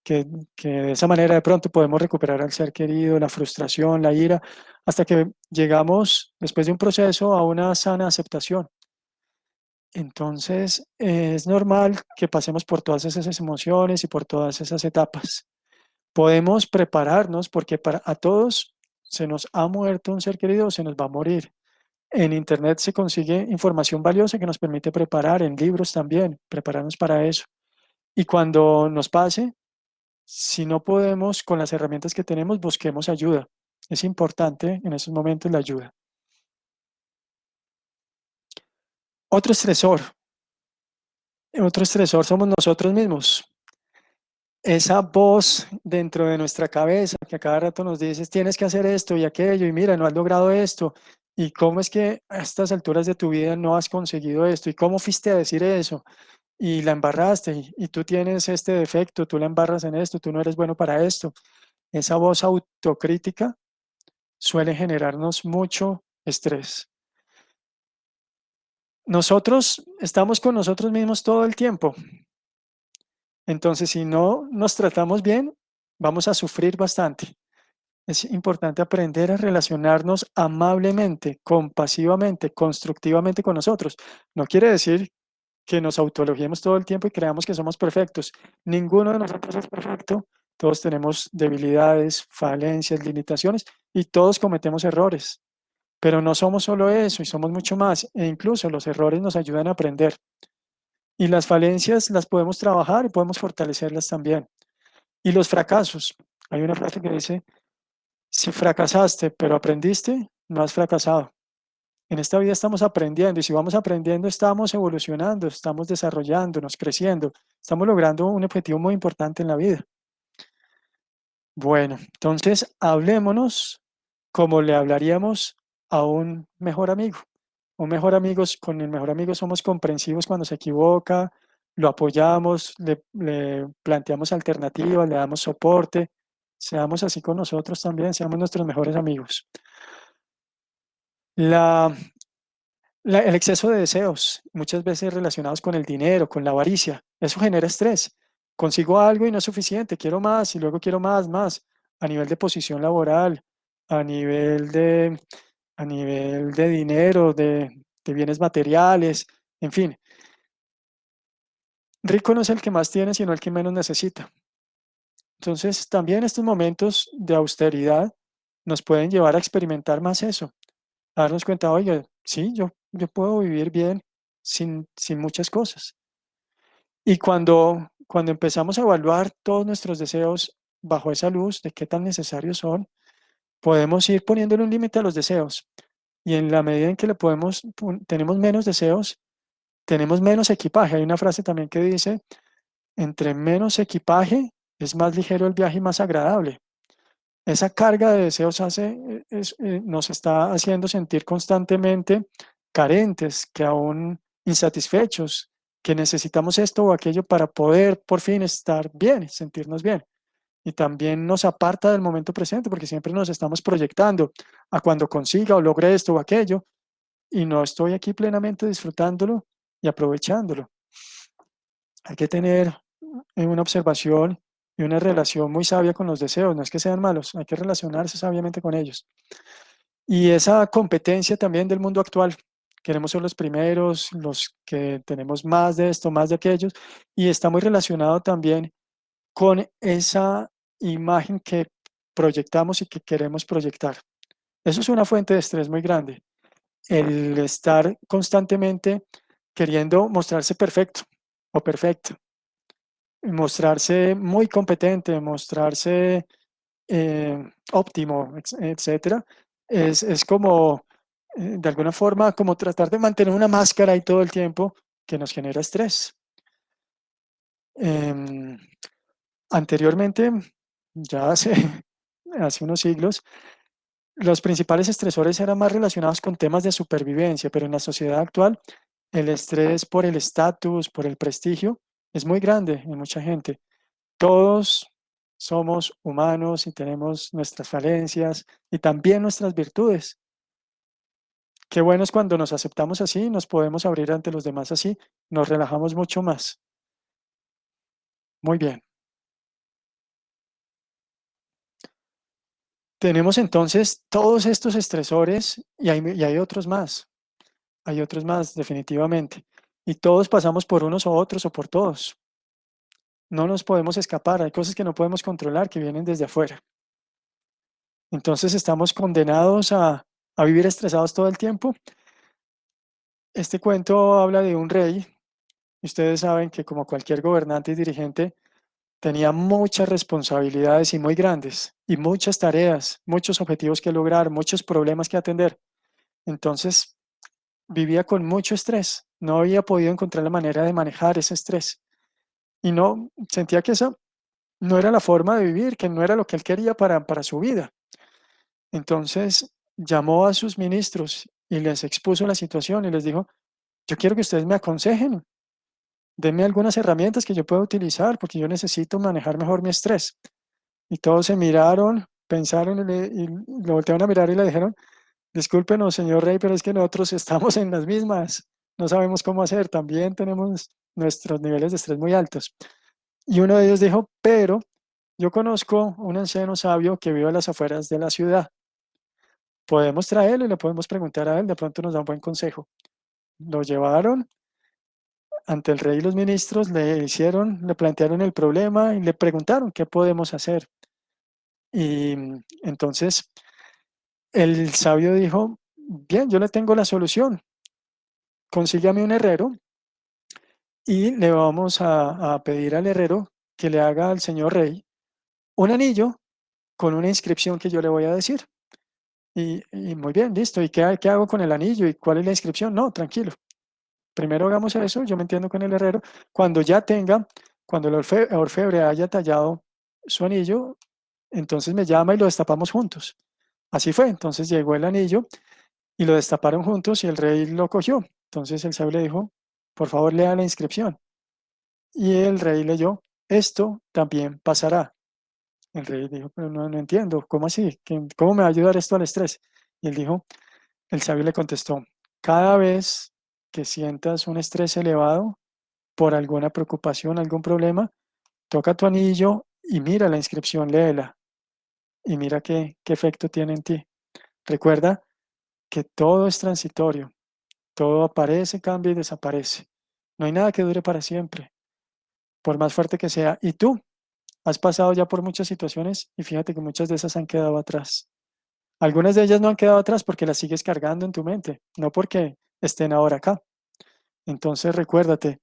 que de esa manera de pronto podemos recuperar al ser querido, la frustración, la ira, hasta que llegamos después de un proceso a una sana aceptación. Entonces, es normal que pasemos por todas esas emociones y por todas esas etapas. Podemos prepararnos porque para a todos se nos ha muerto un ser querido o se nos va a morir. En Internet se consigue información valiosa que nos permite preparar, en libros también, prepararnos para eso. Y cuando nos pase, si no podemos con las herramientas que tenemos, busquemos ayuda. Es importante en esos momentos la ayuda. Otro estresor, otro estresor somos nosotros mismos. Esa voz dentro de nuestra cabeza que a cada rato nos dice, tienes que hacer esto y aquello, y mira, no has logrado esto, y cómo es que a estas alturas de tu vida no has conseguido esto, y cómo fuiste a decir eso, y la embarraste, y tú tienes este defecto, tú la embarras en esto, tú no eres bueno para esto. Esa voz autocrítica suele generarnos mucho estrés. Nosotros estamos con nosotros mismos todo el tiempo. Entonces, si no nos tratamos bien, vamos a sufrir bastante. Es importante aprender a relacionarnos amablemente, compasivamente, constructivamente con nosotros. No quiere decir que nos autoelogiemos todo el tiempo y creamos que somos perfectos. Ninguno de nosotros es perfecto. Todos tenemos debilidades, falencias, limitaciones y todos cometemos errores. Pero no somos solo eso y somos mucho más. E incluso los errores nos ayudan a aprender. Y las falencias las podemos trabajar y podemos fortalecerlas también. Y los fracasos. Hay una frase que dice, si fracasaste pero aprendiste, no has fracasado. En esta vida estamos aprendiendo y si vamos aprendiendo estamos evolucionando, estamos desarrollándonos, creciendo, estamos logrando un objetivo muy importante en la vida. Bueno, entonces hablémonos como le hablaríamos a un mejor amigo. Un mejor amigo, con el mejor amigo somos comprensivos cuando se equivoca, lo apoyamos, le planteamos alternativas, le damos soporte. Seamos así con nosotros también, seamos nuestros mejores amigos. La, el exceso de deseos, muchas veces relacionados con el dinero, con la avaricia, eso genera estrés. Consigo algo y no es suficiente, quiero más y luego quiero más, más, a nivel de posición laboral, a nivel de, a nivel de dinero, de bienes materiales, en fin. Rico no es el que más tiene, sino el que menos necesita. Entonces, también estos momentos de austeridad nos pueden llevar a experimentar más eso, a darnos cuenta, oye, sí, yo puedo vivir bien sin muchas cosas. Y cuando empezamos a evaluar todos nuestros deseos bajo esa luz de qué tan necesarios son, podemos ir poniéndole un límite a los deseos. Y en la medida en que tenemos menos deseos, tenemos menos equipaje. Hay una frase también que dice, entre menos equipaje, es más ligero el viaje y más agradable. Esa carga de deseos nos está haciendo sentir constantemente carentes, que aún insatisfechos, que necesitamos esto o aquello para poder por fin estar bien, sentirnos bien. Y también nos aparta del momento presente porque siempre nos estamos proyectando a cuando consiga o logre esto o aquello y no estoy aquí plenamente disfrutándolo y aprovechándolo. Hay que tener una observación y una relación muy sabia con los deseos, no es que sean malos, hay que relacionarse sabiamente con ellos. Y esa competencia también del mundo actual, queremos ser los primeros, los que tenemos más de esto, más de aquellos, y está muy relacionado también con esa imagen que proyectamos y que queremos proyectar. Eso es una fuente de estrés muy grande, el estar constantemente queriendo mostrarse perfecto o perfecto, mostrarse muy competente, mostrarse óptimo, etcétera, es como, de alguna forma, como tratar de mantener una máscara ahí todo el tiempo que nos genera estrés. Em, Anteriormente, ya hace, hace unos siglos, los principales estresores eran más relacionados con temas de supervivencia, pero en la sociedad actual, el estrés por el estatus, por el prestigio, es muy grande en mucha gente. Todos somos humanos y tenemos nuestras falencias y también nuestras virtudes. Qué bueno es cuando nos aceptamos así, nos podemos abrir ante los demás así, nos relajamos mucho más. Muy bien. Tenemos entonces todos estos estresores y hay otros más, hay otros más definitivamente. Y todos pasamos por unos o otros o por todos. No nos podemos escapar, hay cosas que no podemos controlar que vienen desde afuera. Entonces estamos condenados a vivir estresados todo el tiempo. Este cuento habla de un rey. Y ustedes saben que como cualquier gobernante y dirigente, tenía muchas responsabilidades y muy grandes, y muchas tareas, muchos objetivos que lograr, muchos problemas que atender. Entonces, vivía con mucho estrés. No había podido encontrar la manera de manejar ese estrés. Y no sentía que eso no era la forma de vivir, que no era lo que él quería para su vida. Entonces, llamó a sus ministros y les expuso la situación y les dijo, yo quiero que ustedes me aconsejen, denme algunas herramientas que yo pueda utilizar porque yo necesito manejar mejor mi estrés. Y todos se miraron, pensaron y lo voltearon a mirar y le dijeron, discúlpenos, señor rey, pero es que nosotros estamos en las mismas. no sabemos cómo hacer, también tenemos nuestros niveles de estrés muy altos. Y uno de ellos dijo, pero yo conozco un anciano sabio que vive a las afueras de la ciudad. Podemos traerlo y le podemos preguntar a él, de pronto nos da un buen consejo. Lo llevaron ante el rey y los ministros, le plantearon el problema y le preguntaron qué podemos hacer. Y entonces el sabio dijo, bien, yo le tengo la solución, consígame un herrero y le vamos a pedir al herrero que le haga al señor rey un anillo con una inscripción que yo le voy a decir. Y muy bien, listo. ¿Y qué hago con el anillo? ¿Y cuál es la inscripción? No, tranquilo. Primero hagamos eso, yo me entiendo con el herrero. Cuando ya tenga, cuando el orfebre haya tallado su anillo, entonces me llama y lo destapamos juntos. Así fue. Entonces llegó el anillo y lo destaparon juntos y el rey lo cogió. Entonces el sabio le dijo, por favor, lea la inscripción. Y el rey leyó, esto también pasará. El rey dijo, pero no entiendo, ¿cómo así? ¿Cómo me va a ayudar esto al estrés? Y él dijo, el sabio le contestó, cada vez que sientas un estrés elevado por alguna preocupación, algún problema, toca tu anillo y mira la inscripción, léela y mira qué efecto tiene en ti. Recuerda que todo es transitorio, todo aparece, cambia y desaparece. No hay nada que dure para siempre, por más fuerte que sea. Y tú has pasado ya por muchas situaciones y fíjate que muchas de esas han quedado atrás. Algunas de ellas no han quedado atrás porque las sigues cargando en tu mente, no porque estén ahora acá. Entonces recuérdate,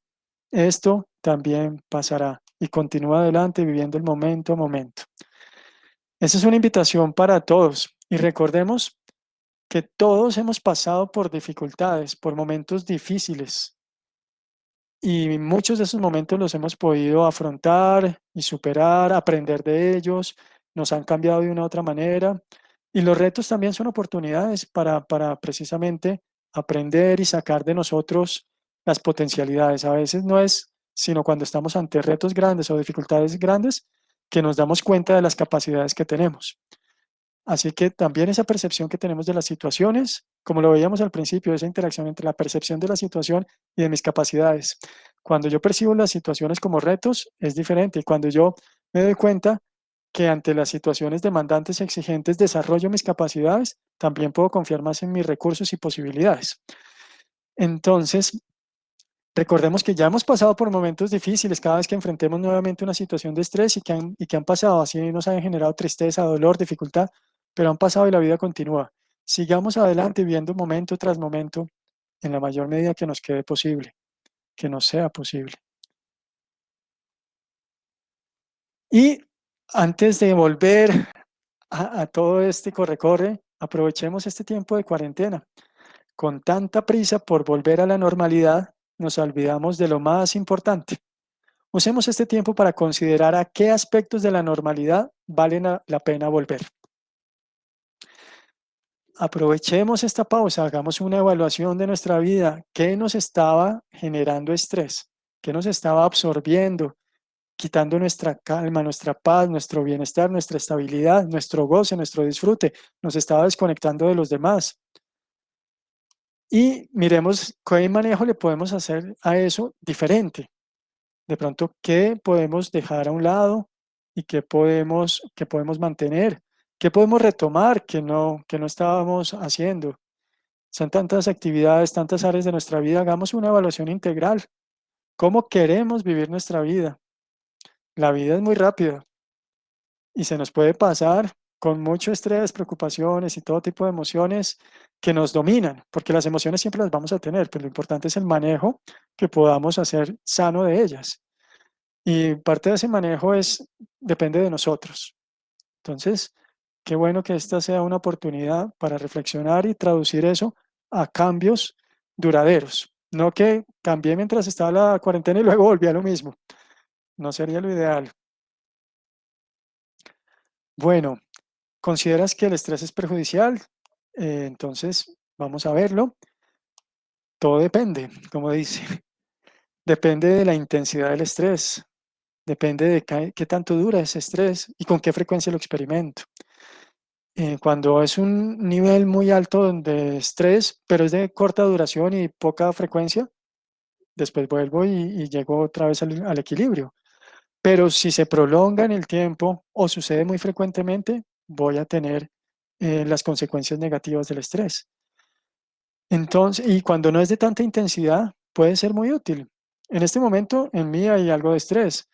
esto también pasará y continúa adelante viviendo el momento a momento. Esa es una invitación para todos y recordemos que todos hemos pasado por dificultades, por momentos difíciles y muchos de esos momentos los hemos podido afrontar y superar, aprender de ellos, nos han cambiado de una u otra manera. Y los retos también son oportunidades para precisamente aprender y sacar de nosotros las potencialidades. A veces no es sino cuando estamos ante retos grandes o dificultades grandes que nos damos cuenta de las capacidades que tenemos. Así que también esa percepción que tenemos de las situaciones, como lo veíamos al principio, esa interacción entre la percepción de la situación y de mis capacidades. Cuando yo percibo las situaciones como retos, es diferente. Y cuando yo me doy cuenta que ante las situaciones demandantes y exigentes desarrollo mis capacidades, también puedo confiar más en mis recursos y posibilidades. Entonces, recordemos que ya hemos pasado por momentos difíciles cada vez que enfrentemos nuevamente una situación de estrés y que han pasado, así nos hayan generado tristeza, dolor, dificultad, pero han pasado y la vida continúa. Sigamos adelante viendo momento tras momento en la mayor medida que nos quede posible, que nos sea posible. Y antes de volver a todo este corre-corre, aprovechemos este tiempo de cuarentena. Con tanta prisa por volver a la normalidad, nos olvidamos de lo más importante. Usemos este tiempo para considerar a qué aspectos de la normalidad valen la pena volver. Aprovechemos esta pausa, hagamos una evaluación de nuestra vida. ¿Qué nos estaba generando estrés? ¿Qué nos estaba absorbiendo? Quitando nuestra calma, nuestra paz, nuestro bienestar, nuestra estabilidad, nuestro goce, nuestro disfrute. Nos estaba desconectando de los demás. Y miremos qué manejo le podemos hacer a eso diferente. De pronto, ¿qué podemos dejar a un lado y qué podemos mantener? ¿Qué podemos retomar que no estábamos haciendo? Son tantas actividades, tantas áreas de nuestra vida. Hagamos una evaluación integral. ¿Cómo queremos vivir nuestra vida? La vida es muy rápida y se nos puede pasar con mucho estrés, preocupaciones y todo tipo de emociones que nos dominan, porque las emociones siempre las vamos a tener, pero lo importante es el manejo que podamos hacer sano de ellas. Y parte de ese manejo depende de nosotros. Entonces, qué bueno que esta sea una oportunidad para reflexionar y traducir eso a cambios duraderos. No que cambié mientras estaba la cuarentena y luego volví a lo mismo. No sería lo ideal. Bueno, ¿consideras que el estrés es perjudicial? Entonces, vamos a verlo. Todo depende, como dice. Depende de la intensidad del estrés. Depende de qué tanto dura ese estrés y con qué frecuencia lo experimento. Cuando es un nivel muy alto de estrés, pero es de corta duración y poca frecuencia, después vuelvo y llego otra vez al equilibrio. Pero si se prolonga en el tiempo o sucede muy frecuentemente, voy a tener las consecuencias negativas del estrés. Entonces, y cuando no es de tanta intensidad, puede ser muy útil. En este momento, en mí hay algo de estrés.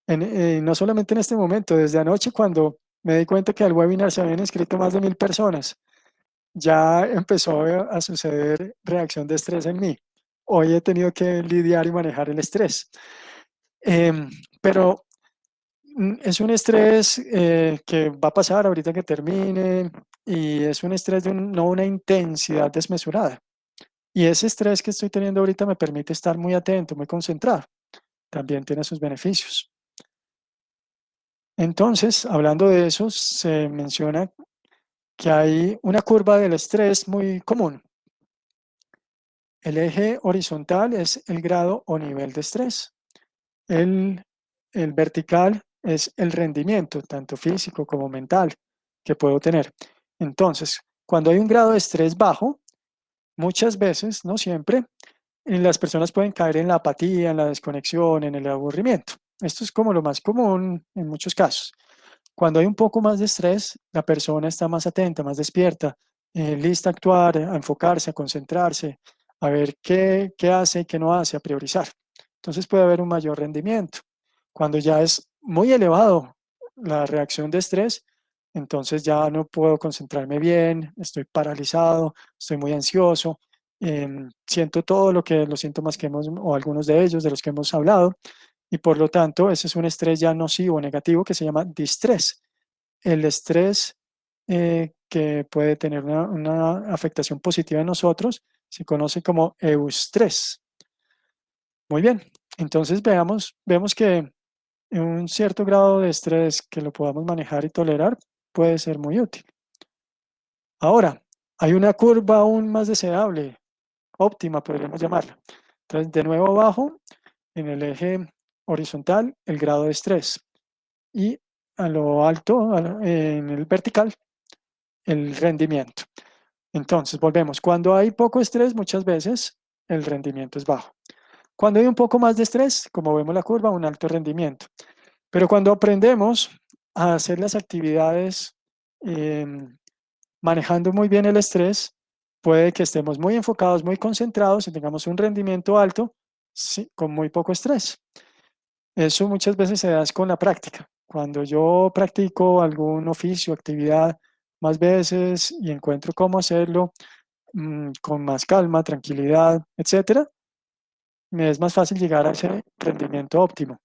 No solamente en este momento, desde anoche cuando me di cuenta que al webinar se habían inscrito más de 1000 personas, ya empezó a suceder reacción de estrés en mí. Hoy he tenido que lidiar y manejar el estrés. Em, pero es un estrés que va a pasar ahorita que termine y es un estrés de no una intensidad desmesurada. Y ese estrés que estoy teniendo ahorita me permite estar muy atento, muy concentrado. También tiene sus beneficios. Entonces, hablando de eso, se menciona que hay una curva del estrés muy común. El eje horizontal es el grado o nivel de estrés. El, el vertical es el rendimiento, tanto físico como mental, que puedo tener. Entonces, cuando hay un grado de estrés bajo, muchas veces, no siempre, las personas pueden caer en la apatía, en la desconexión, en el aburrimiento. Esto es como lo más común en muchos casos. Cuando hay un poco más de estrés, la persona está más atenta, más despierta, lista a actuar, a enfocarse, a concentrarse, a ver qué hace y qué no hace, a priorizar. Entonces puede haber un mayor rendimiento. Cuando ya es muy elevado la reacción de estrés, entonces ya no puedo concentrarme bien, estoy paralizado, estoy muy ansioso, siento todo lo que los síntomas que hemos, o algunos de ellos de los que hemos hablado, y por lo tanto ese es un estrés ya nocivo, negativo, que se llama distrés. El estrés que puede tener una afectación positiva en nosotros se conoce como eustrés. Muy bien, entonces vemos que un cierto grado de estrés que lo podamos manejar y tolerar puede ser muy útil. Ahora, hay una curva aún más deseable, óptima podríamos llamarla. Entonces, de nuevo abajo, en el eje horizontal, el grado de estrés. Y a lo alto, en el vertical, el rendimiento. Entonces, volvemos. Cuando hay poco estrés, muchas veces el rendimiento es bajo. Cuando hay un poco más de estrés, como vemos la curva, un alto rendimiento. Pero cuando aprendemos a hacer las actividades manejando muy bien el estrés, puede que estemos muy enfocados, muy concentrados y tengamos un rendimiento alto, sí, con muy poco estrés. Eso muchas veces se da con la práctica. Cuando yo practico algún oficio, actividad más veces y encuentro cómo hacerlo con más calma, tranquilidad, etcétera, me es más fácil llegar a ese rendimiento óptimo.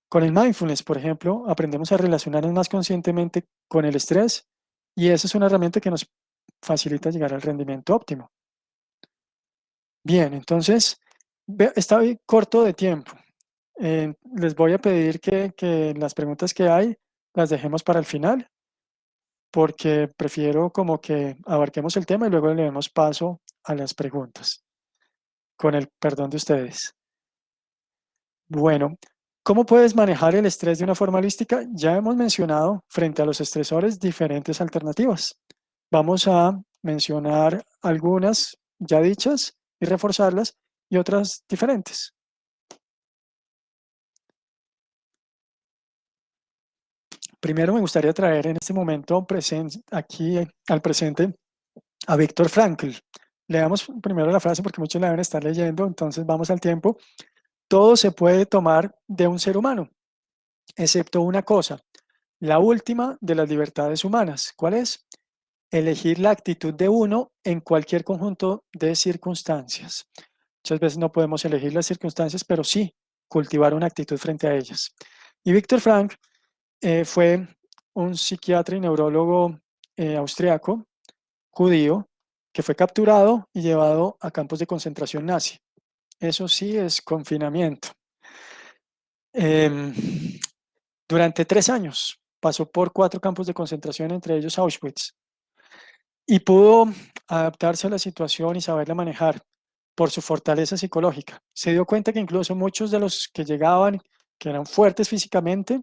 Con el mindfulness, por ejemplo, aprendemos a relacionarnos más conscientemente con el estrés y esa es una herramienta que nos facilita llegar al rendimiento óptimo. Bien, entonces, estoy corto de tiempo. Les voy a pedir que las preguntas que hay las dejemos para el final, porque prefiero como que abarquemos el tema y luego le demos paso a las preguntas, con el perdón de ustedes. Bueno, ¿cómo puedes manejar el estrés de una forma holística? Ya hemos mencionado frente a los estresores diferentes alternativas. Vamos a mencionar algunas ya dichas y reforzarlas y otras diferentes. Primero me gustaría traer en este momento aquí al presente a Víctor Frankl. Leamos primero la frase porque muchos la deben estar leyendo, entonces vamos al tiempo. Todo se puede tomar de un ser humano, excepto una cosa, la última de las libertades humanas. ¿Cuál es? Elegir la actitud de uno en cualquier conjunto de circunstancias. Muchas veces no podemos elegir las circunstancias, pero sí cultivar una actitud frente a ellas. Y Víctor Frank fue un psiquiatra y neurólogo austriaco, judío, que fue capturado y llevado a campos de concentración nazi. Eso sí es confinamiento. Em, durante 3 años pasó por 4 campos de concentración, entre ellos Auschwitz, y pudo adaptarse a la situación y saberla manejar por su fortaleza psicológica. Se dio cuenta que incluso muchos de los que llegaban, que eran fuertes físicamente,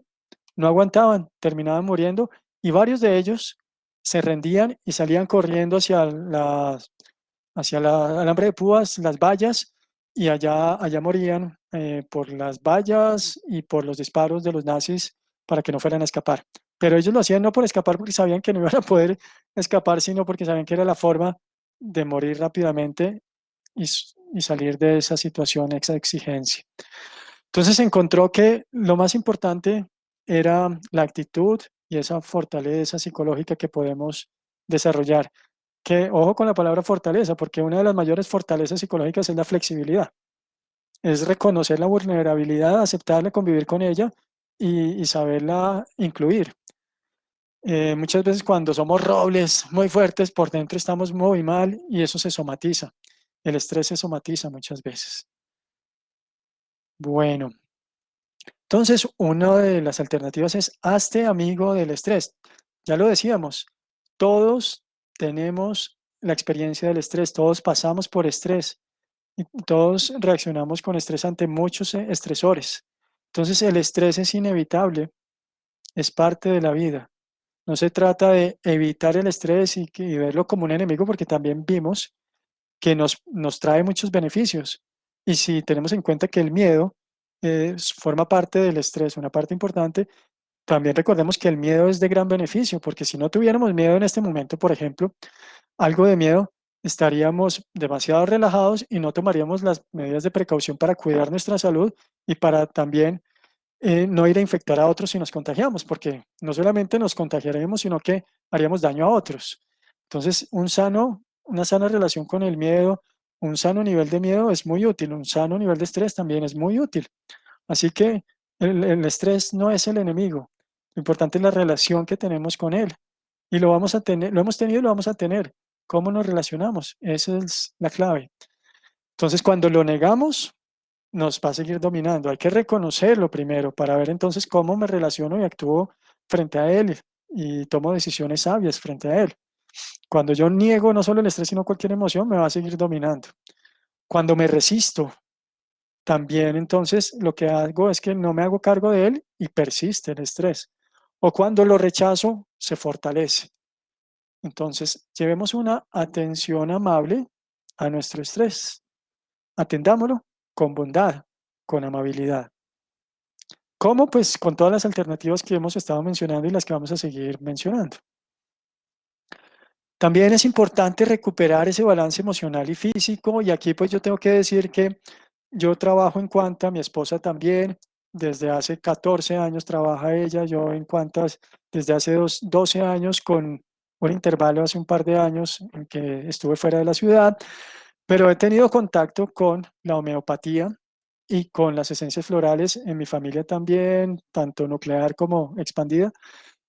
no aguantaban, terminaban muriendo y varios de ellos se rendían y salían corriendo hacia la alambre de púas, las vallas, y allá morían por las vallas y por los disparos de los nazis para que no fueran a escapar. Pero ellos lo hacían no por escapar porque sabían que no iban a poder escapar, sino porque sabían que era la forma de morir rápidamente y salir de esa situación, esa exigencia. Entonces se encontró que lo más importante era la actitud y esa fortaleza psicológica que podemos desarrollar. Que ojo con la palabra fortaleza, porque una de las mayores fortalezas psicológicas es la flexibilidad. Es reconocer la vulnerabilidad, aceptarla, convivir con ella y saberla incluir. Muchas veces cuando somos robles muy fuertes, por dentro estamos muy mal y eso se somatiza. El estrés se somatiza muchas veces. Bueno, entonces una de las alternativas es hazte amigo del estrés. Ya lo decíamos, todos tenemos la experiencia del estrés, todos pasamos por estrés y todos reaccionamos con estrés ante muchos estresores. Entonces el estrés es inevitable, es parte de la vida. No se trata de evitar el estrés y verlo como un enemigo, porque también vimos que nos trae muchos beneficios. Y si tenemos en cuenta que el miedo forma parte del estrés, una parte importante, también recordemos que el miedo es de gran beneficio, porque si no tuviéramos miedo en este momento, por ejemplo, algo de miedo, estaríamos demasiado relajados y no tomaríamos las medidas de precaución para cuidar nuestra salud y para también no ir a infectar a otros si nos contagiamos, porque no solamente nos contagiaremos, sino que haríamos daño a otros. Entonces, una sana relación con el miedo, un sano nivel de miedo es muy útil, un sano nivel de estrés también es muy útil. Así que el estrés no es el enemigo, lo importante es la relación que tenemos con él. Y lo vamos a tener, lo hemos tenido y lo vamos a tener. ¿Cómo nos relacionamos? Esa es la clave. Entonces, cuando lo negamos, nos va a seguir dominando. Hay que reconocerlo primero para ver entonces cómo me relaciono y actúo frente a él y tomo decisiones sabias frente a él. Cuando yo niego no solo el estrés, sino cualquier emoción, me va a seguir dominando. Cuando me resisto, también entonces lo que hago es que no me hago cargo de él y persiste el estrés. O cuando lo rechazo, se fortalece. Entonces, llevemos una atención amable a nuestro estrés. Atendámoslo con bondad, con amabilidad. ¿Cómo? Pues con todas las alternativas que hemos estado mencionando y las que vamos a seguir mencionando. También es importante recuperar ese balance emocional y físico, y aquí pues yo tengo que decir que yo trabajo en Cuanta, mi esposa también, desde hace 14 años trabaja ella, yo en Cuantas desde hace 12 años con un intervalo hace un par de años en que estuve fuera de la ciudad, pero he tenido contacto con la homeopatía y con las esencias florales en mi familia también, tanto nuclear como expandida,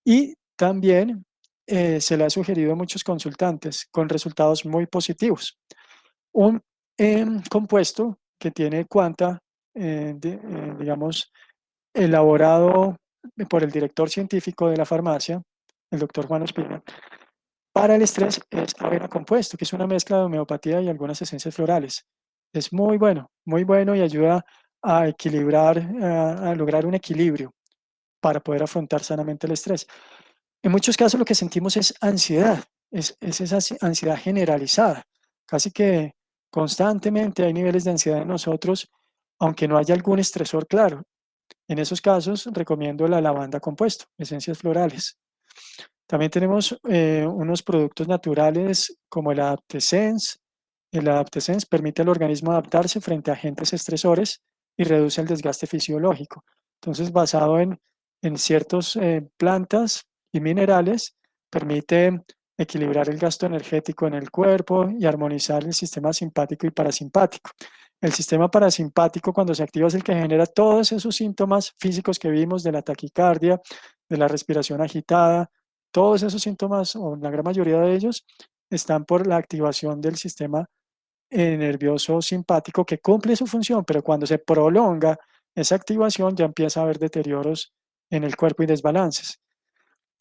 y también se le ha sugerido a muchos consultantes con resultados muy positivos. Un compuesto que tiene Quanta, digamos, elaborado por el director científico de la farmacia, el doctor Juan Ospina, para el estrés es avena compuesto, que es una mezcla de homeopatía y algunas esencias florales. Es muy bueno y ayuda a equilibrar, a lograr un equilibrio para poder afrontar sanamente el estrés. En muchos casos lo que sentimos es ansiedad, es esa ansiedad generalizada, casi que constantemente hay niveles de ansiedad en nosotros, aunque no haya algún estresor claro. En esos casos recomiendo la lavanda compuesto, esencias florales. También tenemos unos productos naturales como el Adaptesense. El Adaptesense permite al organismo adaptarse frente a agentes estresores y reduce el desgaste fisiológico. Entonces, basado en ciertas plantas y minerales, permite equilibrar el gasto energético en el cuerpo y armonizar el sistema simpático y parasimpático. El sistema parasimpático, cuando se activa, es el que genera todos esos síntomas físicos que vimos de la taquicardia, de la respiración agitada. Todos esos síntomas, o la gran mayoría de ellos, están por la activación del sistema nervioso simpático que cumple su función, pero cuando se prolonga esa activación ya empieza a haber deterioros en el cuerpo y desbalances.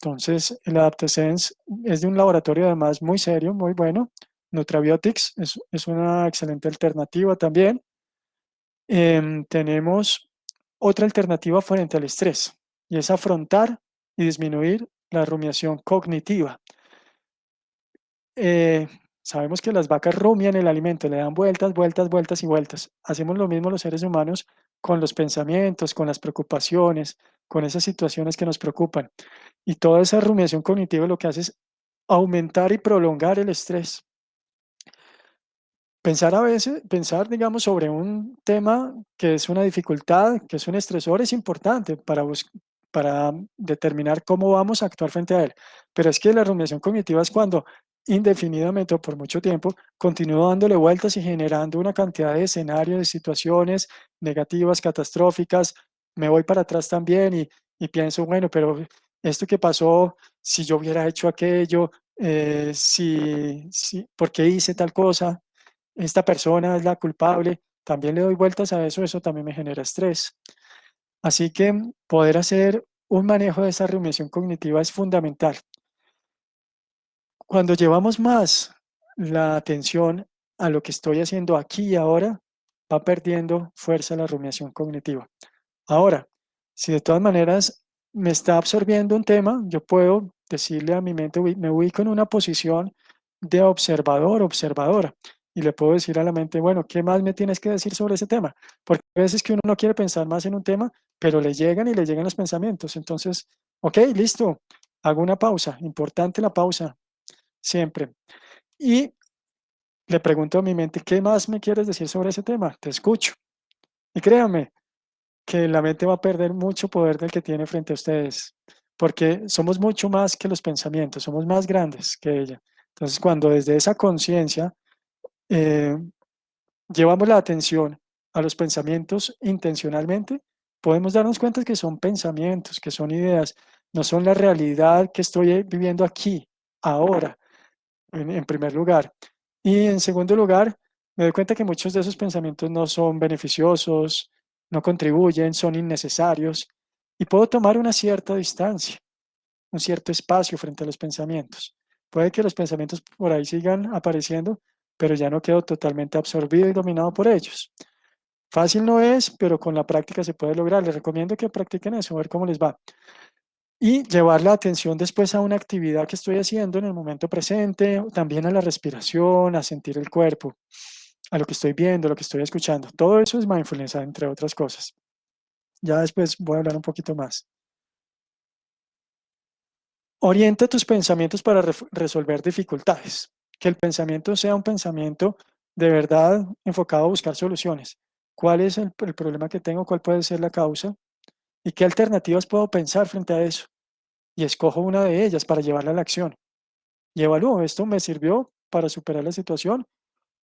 Entonces, el AdaptoSense es de un laboratorio además muy serio, muy bueno. Nutrabiotics es una excelente alternativa también. Tenemos otra alternativa frente al estrés y es afrontar y disminuir la rumiación cognitiva. Eh, Sabemos que las vacas rumian el alimento, le dan vueltas, vueltas, vueltas y vueltas. Hacemos lo mismo los seres humanos con los pensamientos, con las preocupaciones, con esas situaciones que nos preocupan. Y toda esa rumiación cognitiva lo que hace es aumentar y prolongar el estrés. Pensar, digamos, sobre un tema que es una dificultad, que es un estresor, es importante para determinar cómo vamos a actuar frente a él. Pero es que la rumiación cognitiva es cuando indefinidamente o por mucho tiempo continúo dándole vueltas y generando una cantidad de escenarios, de situaciones negativas, catastróficas. Me voy para atrás también y pienso, bueno, pero esto que pasó, si yo hubiera hecho aquello, ¿por qué hice tal cosa? Esta persona es la culpable, también le doy vueltas a eso, eso también me genera estrés. Así que poder hacer un manejo de esa rumiación cognitiva es fundamental. Cuando llevamos más la atención a lo que estoy haciendo aquí y ahora, va perdiendo fuerza la rumiación cognitiva. Ahora, si de todas maneras me está absorbiendo un tema, yo puedo decirle a mi mente, me ubico en una posición de observador, observadora, y le puedo decir a la mente, bueno, ¿qué más me tienes que decir sobre ese tema? Porque a veces que uno no quiere pensar más en un tema, pero le llegan y le llegan los pensamientos. Entonces, ok, listo, hago una pausa, importante la pausa, siempre. Y le pregunto a mi mente, ¿qué más me quieres decir sobre ese tema? Te escucho. Y créanme, que la mente va a perder mucho poder del que tiene frente a ustedes, porque somos mucho más que los pensamientos, somos más grandes que ella. Entonces, cuando desde esa conciencia eh, llevamos la atención a los pensamientos intencionalmente, podemos darnos cuenta que son pensamientos, que son ideas, no son la realidad que estoy viviendo aquí, ahora en primer lugar. Y en segundo lugar, me doy cuenta que muchos de esos pensamientos no son beneficiosos, no contribuyen, son innecesarios y puedo tomar una cierta distancia, un cierto espacio frente a los pensamientos. Puede que los pensamientos por ahí sigan apareciendo, pero ya no quedo totalmente absorbido y dominado por ellos. Fácil no es, pero con la práctica se puede lograr. Les recomiendo que practiquen eso, a ver cómo les va. Y llevar la atención después a una actividad que estoy haciendo en el momento presente, o también a la respiración, a sentir el cuerpo, a lo que estoy viendo, lo que estoy escuchando. Todo eso es mindfulness, entre otras cosas. Ya después voy a hablar un poquito más. Orienta tus pensamientos para resolver dificultades. Que el pensamiento sea un pensamiento de verdad enfocado a buscar soluciones. ¿Cuál es el problema que tengo? ¿Cuál puede ser la causa? ¿Y qué alternativas puedo pensar frente a eso? Y escojo una de ellas para llevarla a la acción. Y evalúo, ¿esto me sirvió para superar la situación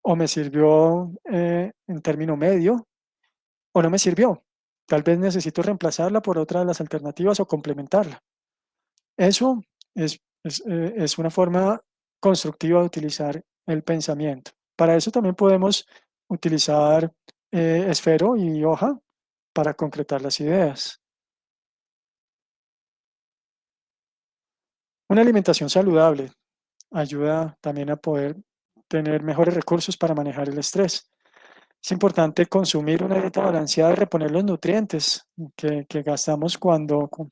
o me sirvió en término medio o no me sirvió? Tal vez necesito reemplazarla por otra de las alternativas o complementarla. Eso es una forma constructiva de utilizar el pensamiento. Para eso también podemos utilizar esfero y hoja para concretar las ideas. Una alimentación saludable ayuda también a poder tener mejores recursos para manejar el estrés. Es importante consumir una dieta balanceada y reponer los nutrientes que gastamos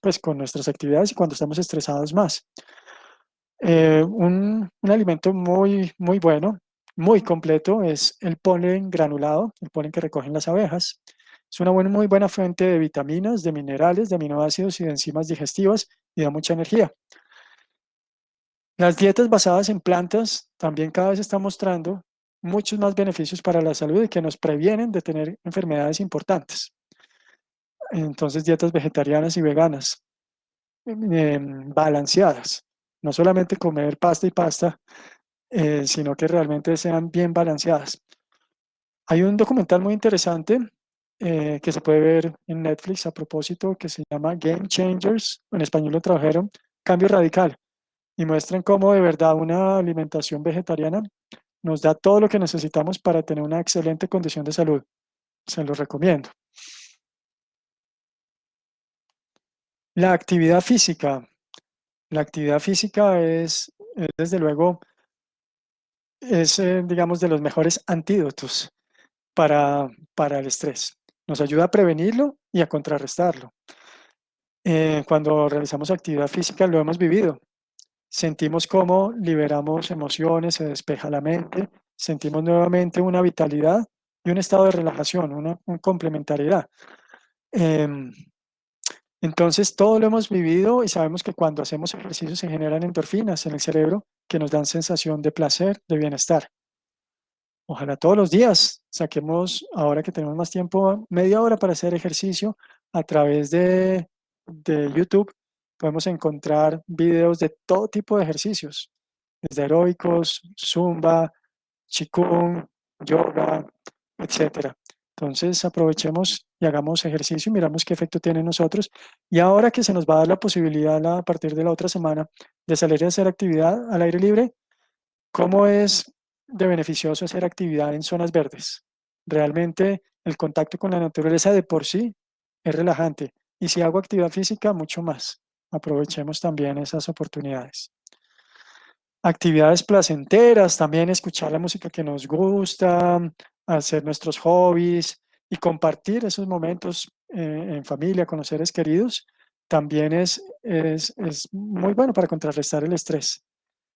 pues, con nuestras actividades y cuando estamos estresados más. Un alimento muy, muy bueno, muy completo, es el polen granulado, el polen que recogen las abejas. Es una muy buena fuente de vitaminas, de minerales, de aminoácidos y de enzimas digestivas y da mucha energía. Las dietas basadas en plantas también cada vez están mostrando muchos más beneficios para la salud y que nos previenen de tener enfermedades importantes. Entonces, dietas vegetarianas y veganas, balanceadas. No solamente comer pasta y pasta, sino que realmente sean bien balanceadas. Hay un documental muy interesante que se puede ver en Netflix a propósito que se llama Game Changers, en español lo tradujeron Cambio Radical, y muestran cómo de verdad una alimentación vegetariana nos da todo lo que necesitamos para tener una excelente condición de salud. Se los recomiendo. La actividad física. La actividad física es desde luego, digamos, de los mejores antídotos para el estrés. Nos ayuda a prevenirlo y a contrarrestarlo. Cuando realizamos actividad física lo hemos vivido. Sentimos cómo liberamos emociones, se despeja la mente, sentimos nuevamente una vitalidad y un estado de relajación, una complementariedad. Em, entonces, todo lo hemos vivido y sabemos que cuando hacemos ejercicio se generan endorfinas en el cerebro que nos dan sensación de placer, de bienestar. Ojalá todos los días saquemos, ahora que tenemos más tiempo, media hora para hacer ejercicio a través de YouTube. Podemos encontrar videos de todo tipo de ejercicios, desde aeróbicos, zumba, qigong, yoga, etcétera. Entonces aprovechemos y hagamos ejercicio y miramos qué efecto tiene en nosotros. Y ahora que se nos va a dar la posibilidad a partir de la otra semana de salir a hacer actividad al aire libre, ¿cómo es de beneficioso hacer actividad en zonas verdes? Realmente el contacto con la naturaleza de por sí es relajante. Y si hago actividad física, mucho más. Aprovechemos también esas oportunidades. Actividades placenteras, también escuchar la música que nos gusta, hacer nuestros hobbies y compartir esos momentos en familia, con los seres queridos, también es muy bueno para contrarrestar el estrés.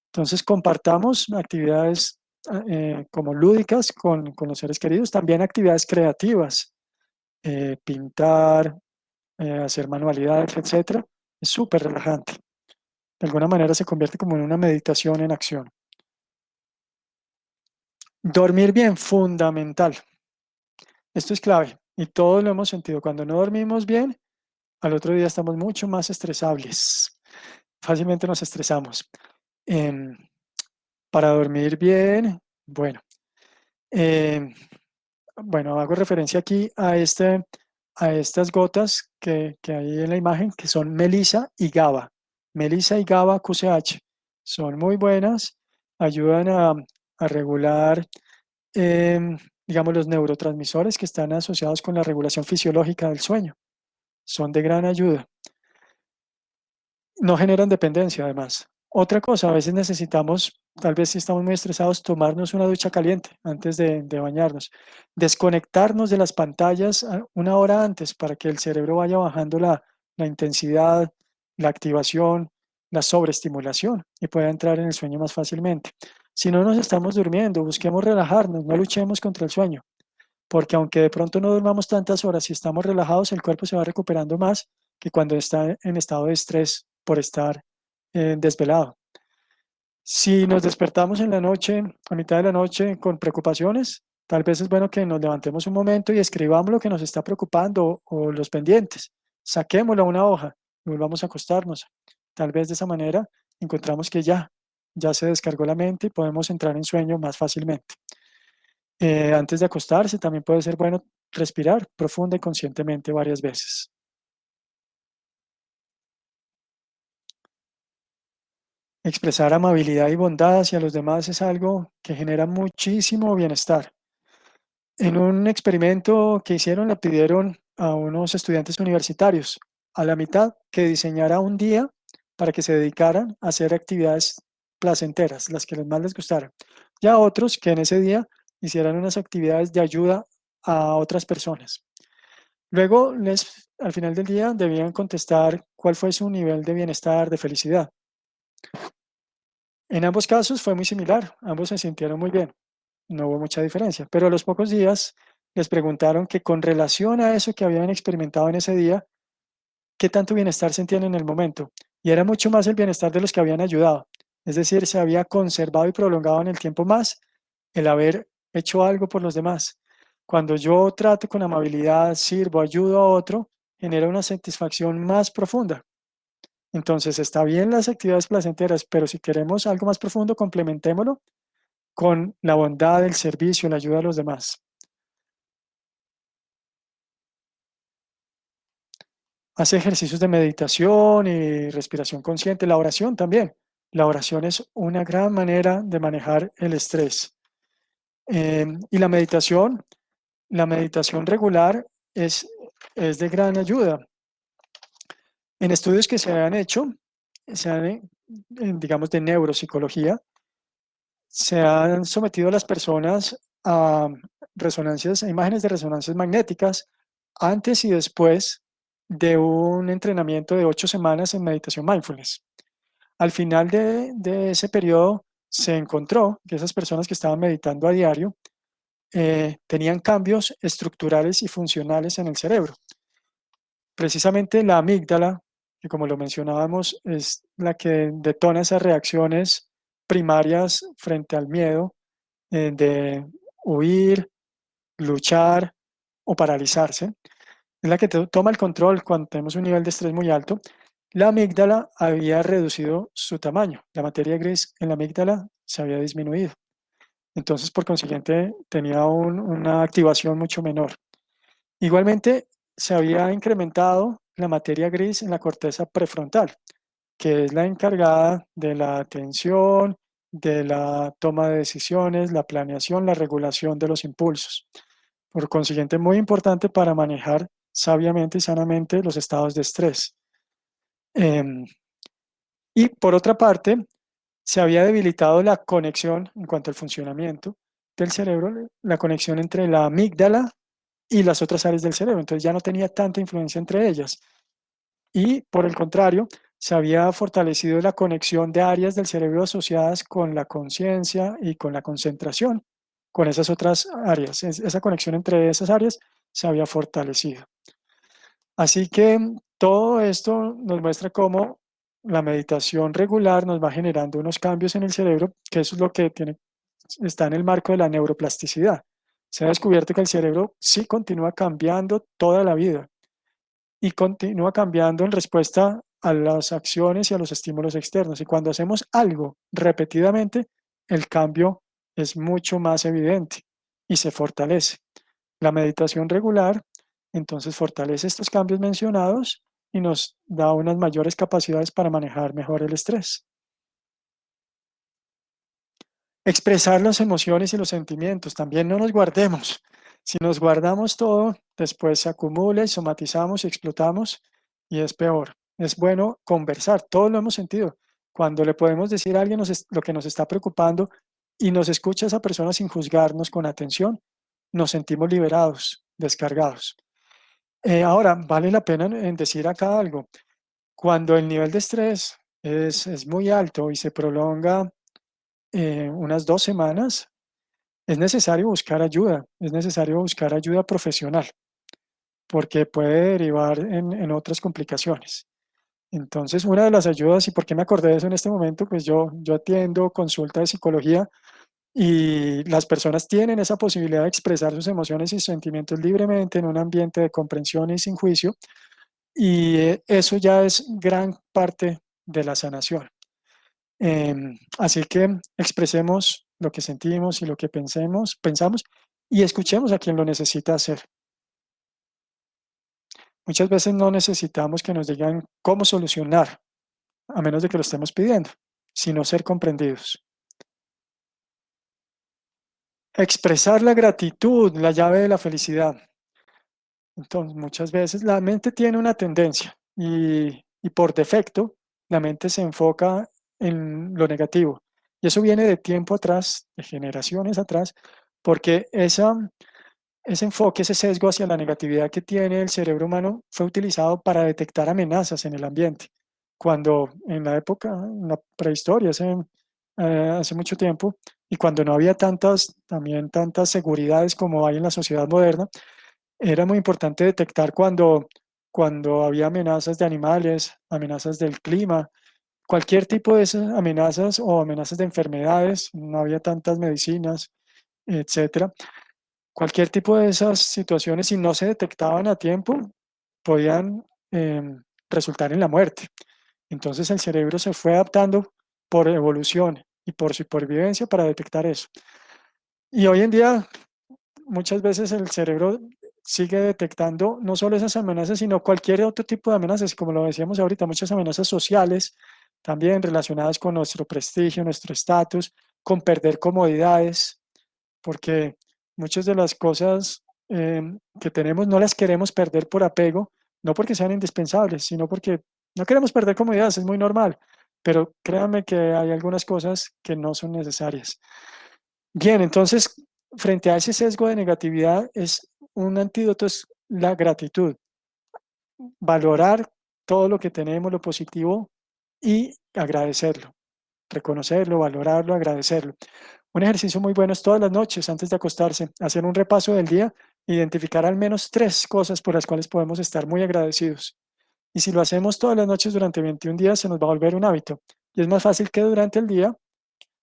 Entonces, compartamos actividades como lúdicas con los seres queridos, también actividades creativas, pintar, hacer manualidades, etcétera. Es súper relajante. De alguna manera se convierte como en una meditación en acción. Dormir bien, fundamental. Esto es clave y todos lo hemos sentido. Cuando no dormimos bien, al otro día estamos mucho más estresables. Fácilmente nos estresamos. Em, para dormir bien, bueno, em, bueno, hago referencia aquí a estas gotas que hay en la imagen, que son melisa y GABA. Melisa y GABA QCH son muy buenas, ayudan a regular, em, digamos, los neurotransmisores que están asociados con la regulación fisiológica del sueño. Son de gran ayuda. No generan dependencia, además. Otra cosa, a veces necesitamos, tal vez si estamos muy estresados, tomarnos una ducha caliente antes de bañarnos. Desconectarnos de las pantallas una hora antes para que el cerebro vaya bajando la intensidad, la activación, la sobreestimulación y pueda entrar en el sueño más fácilmente. Si no nos estamos durmiendo, busquemos relajarnos, no luchemos contra el sueño, porque aunque de pronto no durmamos tantas horas, si estamos relajados, el cuerpo se va recuperando más que cuando está en estado de estrés por estar desvelado. Si nos despertamos en la noche, a mitad de la noche, con preocupaciones, tal vez es bueno que nos levantemos un momento y escribamos lo que nos está preocupando o los pendientes. Saquémoslo a una hoja y volvamos a acostarnos. Tal vez de esa manera encontramos que ya se descargó la mente y podemos entrar en sueño más fácilmente. Antes de acostarse también puede ser bueno respirar profunda y conscientemente varias veces. Expresar amabilidad y bondad hacia los demás es algo que genera muchísimo bienestar. En un experimento que hicieron, le pidieron a unos estudiantes universitarios a la mitad que diseñara un día para que se dedicaran a hacer actividades placenteras, las que más les gustaran, y a otros que en ese día hicieran unas actividades de ayuda a otras personas. Luego, al final del día, debían contestar cuál fue su nivel de bienestar, de felicidad. En ambos casos fue muy similar, ambos se sintieron muy bien, no hubo mucha diferencia, pero a los pocos días les preguntaron que con relación a eso que habían experimentado en ese día, ¿qué tanto bienestar sentían en el momento? Y era mucho más el bienestar de los que habían ayudado, es decir, se había conservado y prolongado en el tiempo más el haber hecho algo por los demás. Cuando yo trato con amabilidad, sirvo, ayudo a otro, genera una satisfacción más profunda. Entonces, está bien las actividades placenteras, pero si queremos algo más profundo, complementémoslo con la bondad, el servicio, la ayuda a los demás. Hace ejercicios de meditación y respiración consciente, la oración también. La oración es una gran manera de manejar el estrés. Y la meditación regular es de gran ayuda. En estudios que se han hecho, digamos, de neuropsicología, se han sometido a las personas a imágenes de resonancias magnéticas antes y después de un entrenamiento de 8 semanas en meditación mindfulness. Al final de ese periodo se encontró que esas personas que estaban meditando a diario tenían cambios estructurales y funcionales en el cerebro. Precisamente la amígdala, que como lo mencionábamos, es la que detona esas reacciones primarias frente al miedo, de huir, luchar o paralizarse, es la que toma el control cuando tenemos un nivel de estrés muy alto. La amígdala había reducido su tamaño, la materia gris en la amígdala se había disminuido. Entonces, por consiguiente, tenía una activación mucho menor. Igualmente, se había incrementado la materia gris en la corteza prefrontal, que es la encargada de la atención, de la toma de decisiones, la planeación, la regulación de los impulsos. Por consiguiente, muy importante para manejar sabiamente y sanamente los estados de estrés. Em, y por otra parte, se había debilitado la conexión en cuanto al funcionamiento del cerebro, la conexión entre la amígdala y las otras áreas del cerebro. Entonces ya no tenía tanta influencia entre ellas. Y por el contrario, se había fortalecido la conexión de áreas del cerebro asociadas con la conciencia y con la concentración, con esas otras áreas. Esa conexión entre esas áreas se había fortalecido. Así que todo esto nos muestra cómo la meditación regular nos va generando unos cambios en el cerebro, que eso es lo que está en el marco de la neuroplasticidad. Se ha descubierto que el cerebro sí continúa cambiando toda la vida y continúa cambiando en respuesta a las acciones y a los estímulos externos. Y cuando hacemos algo repetidamente, el cambio es mucho más evidente y se fortalece. La meditación regular entonces fortalece estos cambios mencionados y nos da unas mayores capacidades para manejar mejor el estrés. Expresar las emociones y los sentimientos, también no nos guardemos. Si nos guardamos todo, después se acumula y somatizamos y explotamos y es peor. Es bueno conversar, todos lo hemos sentido. Cuando le podemos decir a alguien lo que nos está preocupando y nos escucha esa persona sin juzgarnos con atención, nos sentimos liberados, descargados. Ahora, vale la pena en decir acá algo. Cuando el nivel de estrés es muy alto y se prolonga unas 2 semanas, es necesario buscar ayuda, es necesario buscar ayuda profesional, porque puede derivar en otras complicaciones. Entonces, una de las ayudas, y por qué me acordé de eso en este momento, pues yo atiendo consulta de psicología y las personas tienen esa posibilidad de expresar sus emociones y sentimientos libremente en un ambiente de comprensión y sin juicio, y eso ya es gran parte de la sanación. Así que expresemos lo que sentimos y lo que pensamos y escuchemos a quien lo necesita hacer. Muchas veces no necesitamos que nos digan cómo solucionar, a menos de que lo estemos pidiendo, sino ser comprendidos. Expresar la gratitud, la llave de la felicidad. Entonces, muchas veces la mente tiene una tendencia y por defecto la mente se enfoca en lo negativo. Y eso viene de tiempo atrás, de generaciones atrás, porque ese enfoque, ese sesgo hacia la negatividad que tiene el cerebro humano fue utilizado para detectar amenazas en el ambiente. Cuando en la época, en la prehistoria, hace mucho tiempo, y cuando no había también tantas seguridades como hay en la sociedad moderna, era muy importante detectar cuando había amenazas de animales, amenazas del clima, cualquier tipo de esas amenazas o amenazas de enfermedades, no había tantas medicinas, etcétera. Cualquier tipo de esas situaciones, si no se detectaban a tiempo, podían resultar en la muerte. Entonces el cerebro se fue adaptando por evolución y por supervivencia para detectar eso. Y hoy en día muchas veces el cerebro sigue detectando no solo esas amenazas, sino cualquier otro tipo de amenazas, como lo decíamos ahorita, muchas amenazas sociales también relacionadas con nuestro prestigio, nuestro estatus, con perder comodidades, porque muchas de las cosas que tenemos no las queremos perder por apego, no porque sean indispensables, sino porque no queremos perder comodidades, es muy normal, pero créanme que hay algunas cosas que no son necesarias. Bien, entonces, frente a ese sesgo de negatividad, es un antídoto es la gratitud. valorar todo lo que tenemos, lo positivo y agradecerlo, reconocerlo, valorarlo, agradecerlo. Un ejercicio muy bueno es todas las noches antes de acostarse, hacer un repaso del día, identificar al menos 3 cosas por las cuales podemos estar muy agradecidos. Y si lo hacemos todas las noches durante 21 días, se nos va a volver un hábito. Y es más fácil que durante el día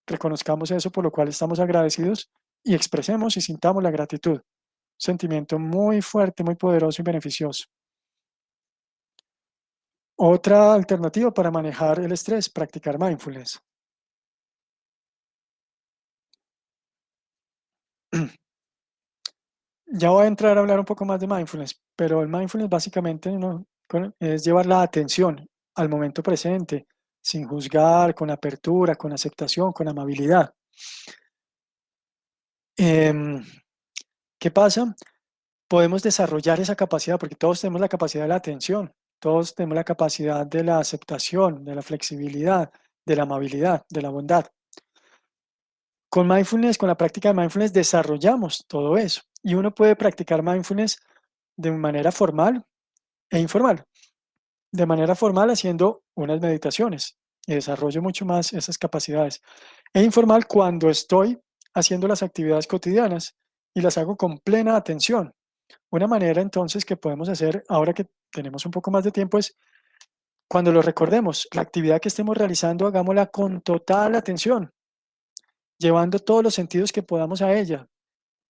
reconozcamos eso por lo cual estamos agradecidos y expresemos y sintamos la gratitud. Sentimiento muy fuerte, muy poderoso y beneficioso. Otra alternativa para manejar el estrés, practicar mindfulness. Ya voy a entrar a hablar un poco más de mindfulness, pero el mindfulness básicamente es llevar la atención al momento presente, sin juzgar, con apertura, con aceptación, con amabilidad. Em, ¿Qué pasa? Podemos desarrollar esa capacidad porque todos tenemos la capacidad de la atención, todos tenemos la capacidad de la aceptación, de la flexibilidad, de la amabilidad, de la bondad. Con mindfulness, con la práctica de mindfulness, desarrollamos todo eso y uno puede practicar mindfulness de manera formal e informal. De manera formal haciendo unas meditaciones y desarrollo mucho más esas capacidades. E informal cuando estoy haciendo las actividades cotidianas y las hago con plena atención. Una manera entonces que podemos hacer ahora que tenemos un poco más de tiempo es cuando lo recordemos, la actividad que estemos realizando, hagámosla con total atención, llevando todos los sentidos que podamos a ella,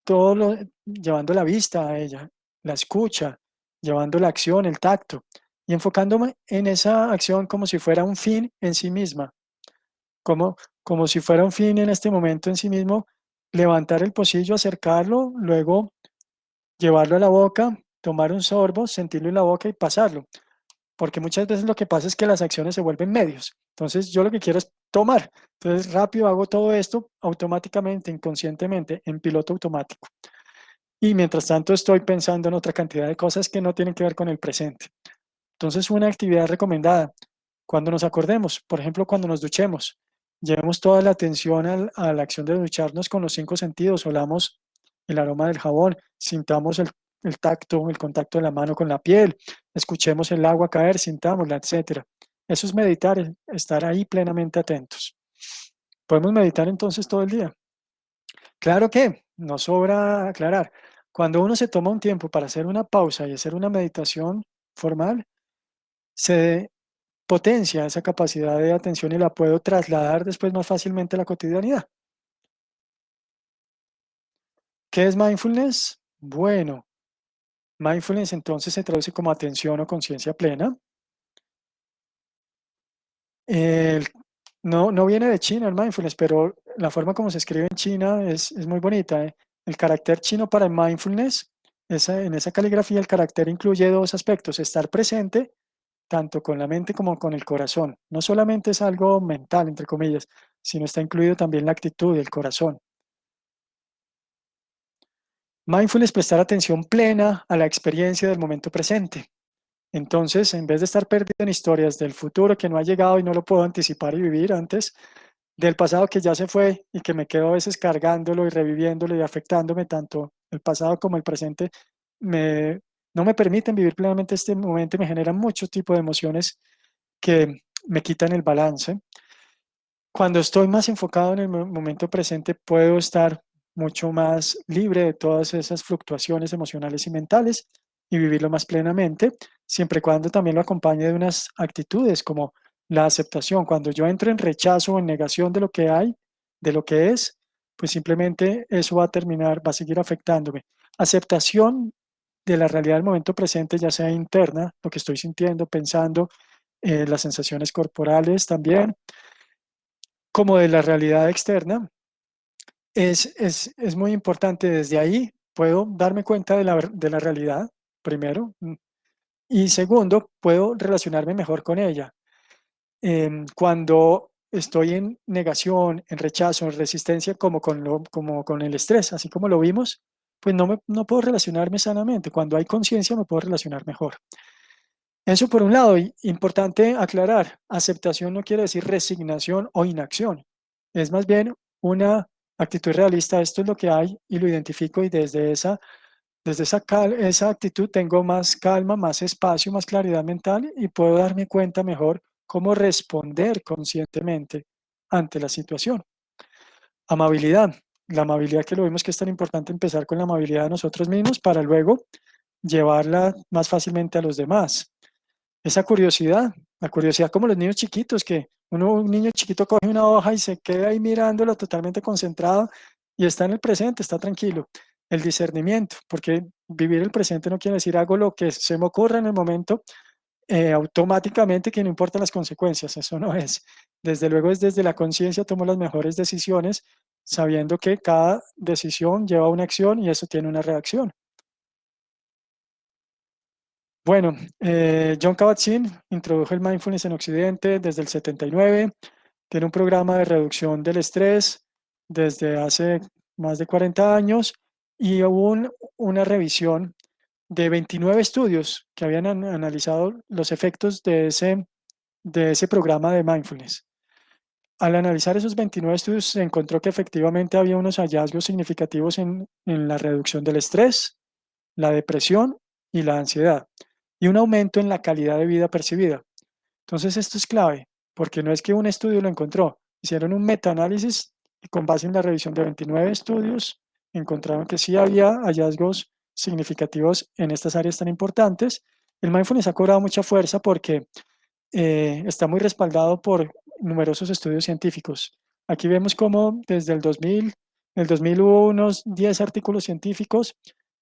llevando la vista a ella, la escucha, llevando la acción, el tacto, y enfocándome en esa acción como si fuera un fin en sí misma, como si fuera un fin en este momento en sí mismo, levantar el pocillo, acercarlo, luego llevarlo a la boca, tomar un sorbo, sentirlo en la boca y pasarlo, porque muchas veces lo que pasa es que las acciones se vuelven medios. Entonces yo lo que quiero es tomar. Entonces rápido hago todo esto automáticamente, inconscientemente, en piloto automático. Y mientras tanto estoy pensando en otra cantidad de cosas que no tienen que ver con el presente. Entonces, una actividad recomendada, cuando nos acordemos, por ejemplo, cuando nos duchemos, llevemos toda la atención a la acción de ducharnos con los 5 sentidos, olamos el aroma del jabón, sintamos el tacto, el contacto de la mano con la piel, escuchemos el agua caer, sintámosla, etcétera. Eso es meditar, estar ahí plenamente atentos. Podemos meditar entonces todo el día. Claro que no sobra aclarar. Cuando uno se toma un tiempo para hacer una pausa y hacer una meditación formal, se potencia esa capacidad de atención y la puedo trasladar después más fácilmente a la cotidianidad. ¿Qué es mindfulness? Bueno, mindfulness entonces se traduce como atención o conciencia plena. El- no viene de China el mindfulness, pero la forma como se escribe en China es muy bonita, ¿eh? El carácter chino para mindfulness, en esa caligrafía, el carácter incluye 2 aspectos: estar presente tanto con la mente como con el corazón. No solamente es algo mental, entre comillas, sino está incluido también la actitud, el corazón. Mindfulness, prestar atención plena a la experiencia del momento presente. Entonces, en vez de estar perdido en historias del futuro que no ha llegado y no lo puedo anticipar y vivir antes, del pasado que ya se fue y que me quedo a veces cargándolo y reviviéndolo y afectándome, tanto el pasado como el presente, me, no me permiten vivir plenamente este momento y me generan muchos tipos de emociones que me quitan el balance. Cuando estoy más enfocado en el momento presente, puedo estar mucho más libre de todas esas fluctuaciones emocionales y mentales y vivirlo más plenamente, siempre y cuando también lo acompañe de unas actitudes como la aceptación. Cuando yo entro en rechazo o en negación de lo que hay, de lo que es, pues simplemente eso va a terminar, va a seguir afectándome. Aceptación de la realidad del momento presente, ya sea interna, lo que estoy sintiendo, pensando, las sensaciones corporales también, como de la realidad externa, es muy importante. Desde ahí puedo darme cuenta de la realidad, primero, y segundo, puedo relacionarme mejor con ella. Cuando estoy en negación, en rechazo, en resistencia, como con el estrés, así como lo vimos, pues no puedo relacionarme sanamente. Cuando hay conciencia, me puedo relacionar mejor. Eso por un lado, y importante aclarar, aceptación no quiere decir resignación o inacción, es más bien una actitud realista. Esto es lo que hay y lo identifico y desde esa Desde esa actitud tengo más calma, más espacio, más claridad mental y puedo darme cuenta mejor cómo responder conscientemente ante la situación. Amabilidad. La amabilidad que lo vimos que es tan importante empezar con la amabilidad de nosotros mismos para luego llevarla más fácilmente a los demás. Esa curiosidad, la curiosidad como los niños chiquitos, que un niño chiquito coge una hoja y se queda ahí mirándolo totalmente concentrado y está en el presente, está tranquilo. El discernimiento, porque vivir el presente no quiere decir hago lo que se me ocurra en el momento, automáticamente que no importan las consecuencias, eso no es. Desde luego es desde la conciencia tomo las mejores decisiones, sabiendo que cada decisión lleva una acción y eso tiene una reacción. Bueno, John Kabat-Zinn introdujo el mindfulness en Occidente desde el 79. Tiene un programa de reducción del estrés desde hace más de 40 años y hubo una revisión de 29 estudios que habían analizado los efectos de ese programa de mindfulness. Al analizar esos 29 estudios se encontró que efectivamente había unos hallazgos significativos en la reducción del estrés, la depresión y la ansiedad, y un aumento en la calidad de vida percibida. Entonces, esto es clave, porque no es que un estudio lo encontró, hicieron un metaanálisis y con base en la revisión de 29 estudios encontraron que sí había hallazgos significativos en estas áreas tan importantes. El mindfulness ha cobrado mucha fuerza porque está muy respaldado por numerosos estudios científicos. Aquí vemos cómo desde el 2000 hubo unos 10 artículos científicos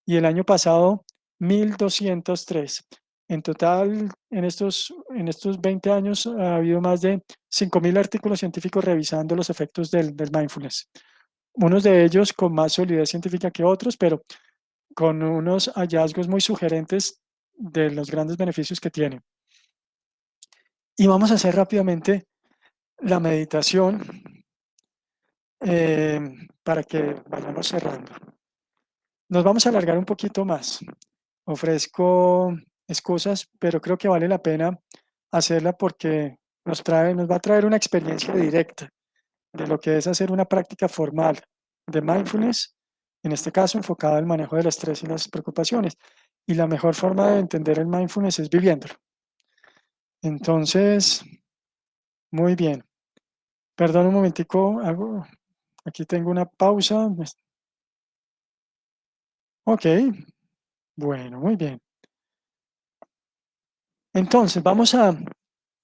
y el año pasado 1.203. En total, en estos 20 años ha habido más de 5.000 artículos científicos revisando los efectos del mindfulness. Unos de ellos con más solidez científica que otros, pero con unos hallazgos muy sugerentes de los grandes beneficios que tiene. Y vamos a hacer rápidamente la meditación eh, para que vayamos cerrando. Nos vamos a alargar un poquito más. Ofrezco excusas, pero creo que vale la pena hacerla porque nos va a traer una experiencia directa de lo que es hacer una práctica formal de mindfulness, en este caso enfocada al manejo del estrés y las preocupaciones. Y la mejor forma de entender el mindfulness es viviéndolo. Entonces, muy bien. Perdón un momentico, aquí tengo una pausa. Ok, bueno, muy bien. Entonces, vamos a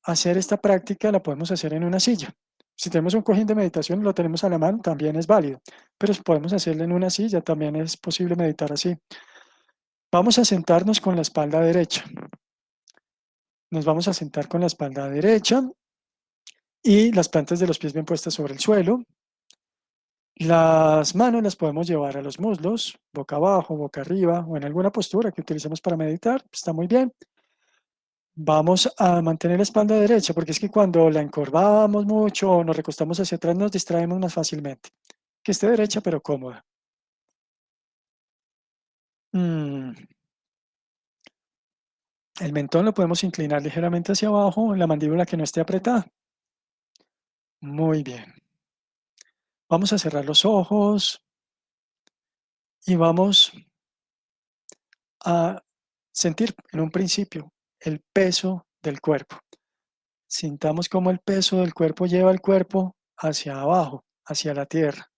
hacer esta práctica, la podemos hacer en una silla. Si tenemos un cojín de meditación y lo tenemos a la mano, también es válido, pero podemos hacerlo en una silla, también es posible meditar así. Vamos a sentarnos con la espalda derecha. Nos vamos a sentar con la espalda derecha y las plantas de los pies bien puestas sobre el suelo. Las manos las podemos llevar a los muslos, boca abajo, boca arriba o en alguna postura que utilicemos para meditar. Está muy bien. Vamos a mantener la espalda derecha porque es que cuando la encorvamos mucho o nos recostamos hacia atrás nos distraemos más fácilmente. Que esté derecha pero cómoda. Mm, El mentón lo podemos inclinar ligeramente hacia abajo, la mandíbula que no esté apretada. Muy bien. Vamos a cerrar los ojos y vamos a sentir en un principio el peso del cuerpo. Sintamos cómo el peso del cuerpo lleva el cuerpo hacia abajo, hacia la tierra.